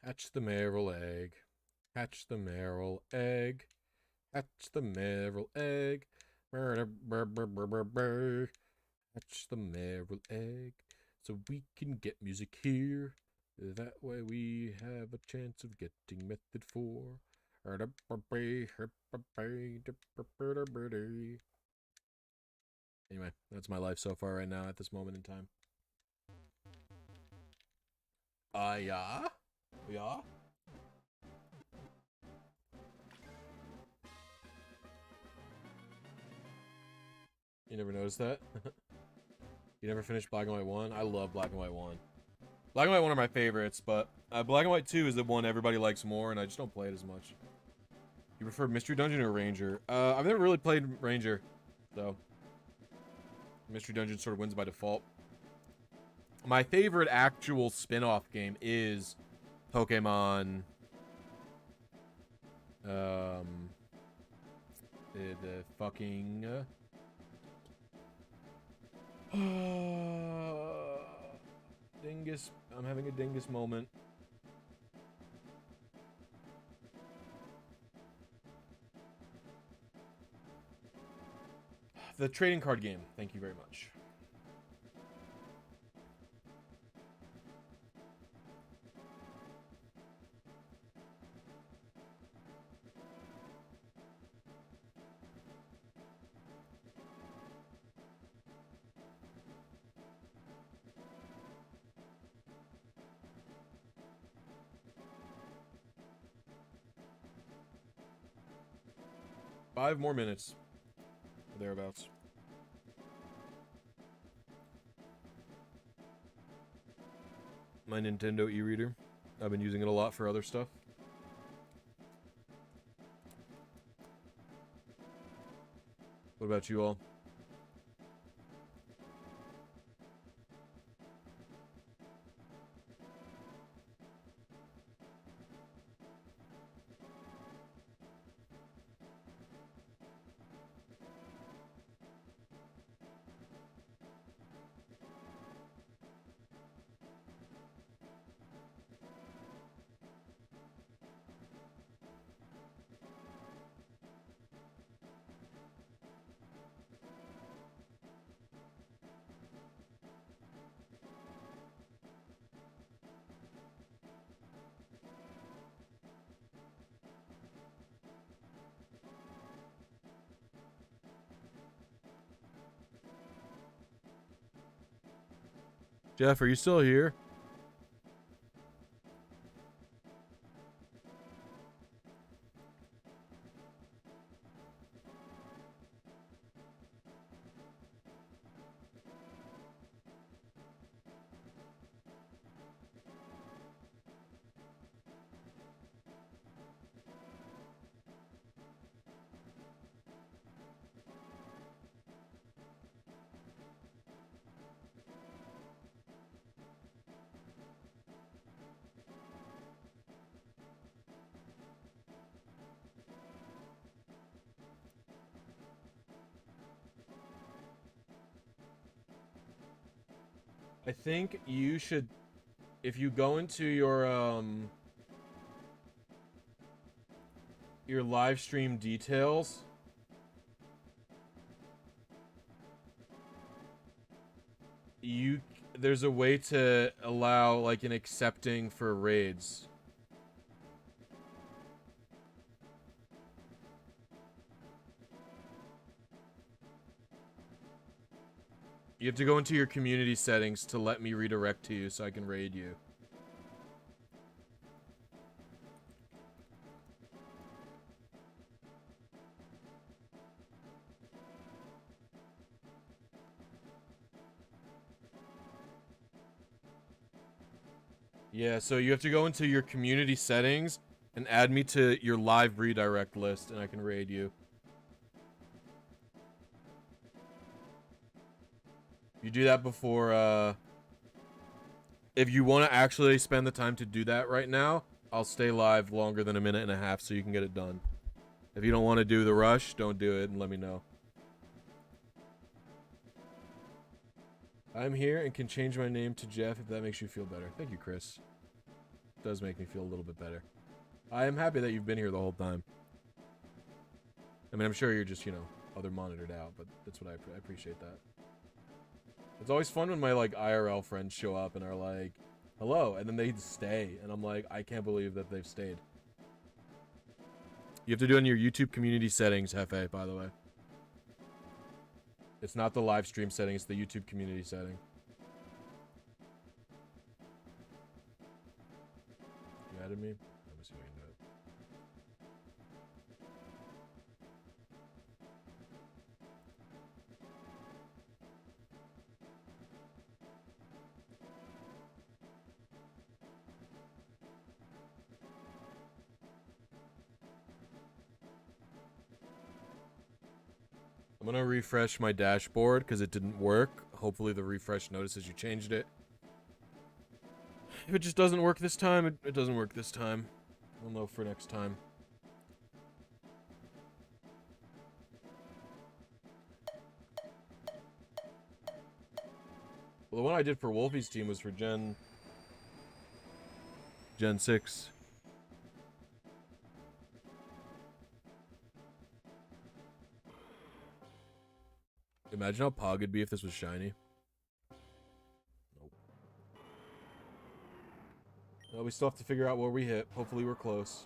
Hatch the merrill egg. Hatch the merrill egg. Hatch the merrill egg. Hatch the merrill egg. So we can get music here. That way we have a chance of getting method 4. Anyway, that's my life so far right now at this moment in time. Yeah? Yeah? You never noticed that? You never finished Black and White 1? I love Black and White 1. Black and White 1 are my favorites, but Black and White 2 is the one everybody likes more, and I just don't play it as much. You prefer Mystery Dungeon or Ranger? I've never really played Ranger, so Mystery Dungeon sort of wins by default. My favorite actual spin-off game is Pokemon. The fucking dingus. I'm having a dingus moment. The trading card game. Thank you very much. Five more minutes. Thereabouts. My Nintendo e-reader. I've been using it a lot for other stuff. What about you all? Jeff, are you still here? I think you should, if you go into your live stream details, there's a way to allow like an accepting for raids. You have to go into your community settings to let me redirect to you so I can raid you. Yeah, so you have to go into your community settings and add me to your live redirect list and I can raid you. You do that before, if you want to actually spend the time to do that right now, I'll stay live longer than a minute and a half so you can get it done. If you don't want to do the rush, don't do it and let me know. I'm here and can change my name to Jeff if that makes you feel better. Thank you, Chris. It does make me feel a little bit better. I am happy that you've been here the whole time. I mean, I'm sure you're just, you know, other monitored out, but that's what I appreciate that. It's always fun when my, like, IRL friends show up and are like, hello, and then they stay, and I'm like, I can't believe that they've stayed. You have to do it in your YouTube community settings, Hefe, by the way. It's not the live stream setting, it's the YouTube community setting. You added me? Let me see if I can do it. I'm gonna refresh my dashboard because it didn't work. Hopefully the refresh notices you changed it. If it just doesn't work this time, it doesn't work this time. We'll know for next time. Well, the one I did for Wolfie's team was for Gen 6. Imagine how pog it'd be if this was shiny. Nope. Well, we still have to figure out where we hit. Hopefully we're close.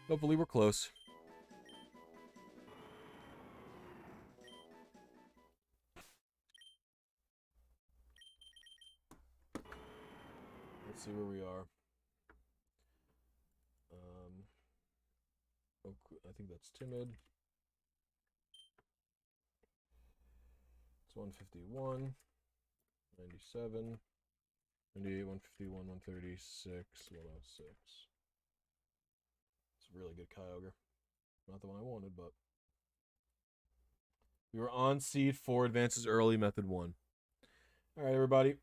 Hopefully we're close. Let's see where we are. Oh, I think that's timid. It's 151, 97, 98, 151, 136, 106. It's a really good Kyogre. Not the one I wanted, but we were on seed 4, advances early, method 1. All right, everybody.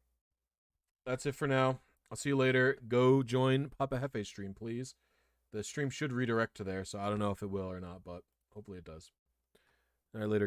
That's it for now. I'll see you later. Go join Papa Hefe's stream, please. The stream should redirect to there, so I don't know if it will or not, but hopefully it does. All right, later.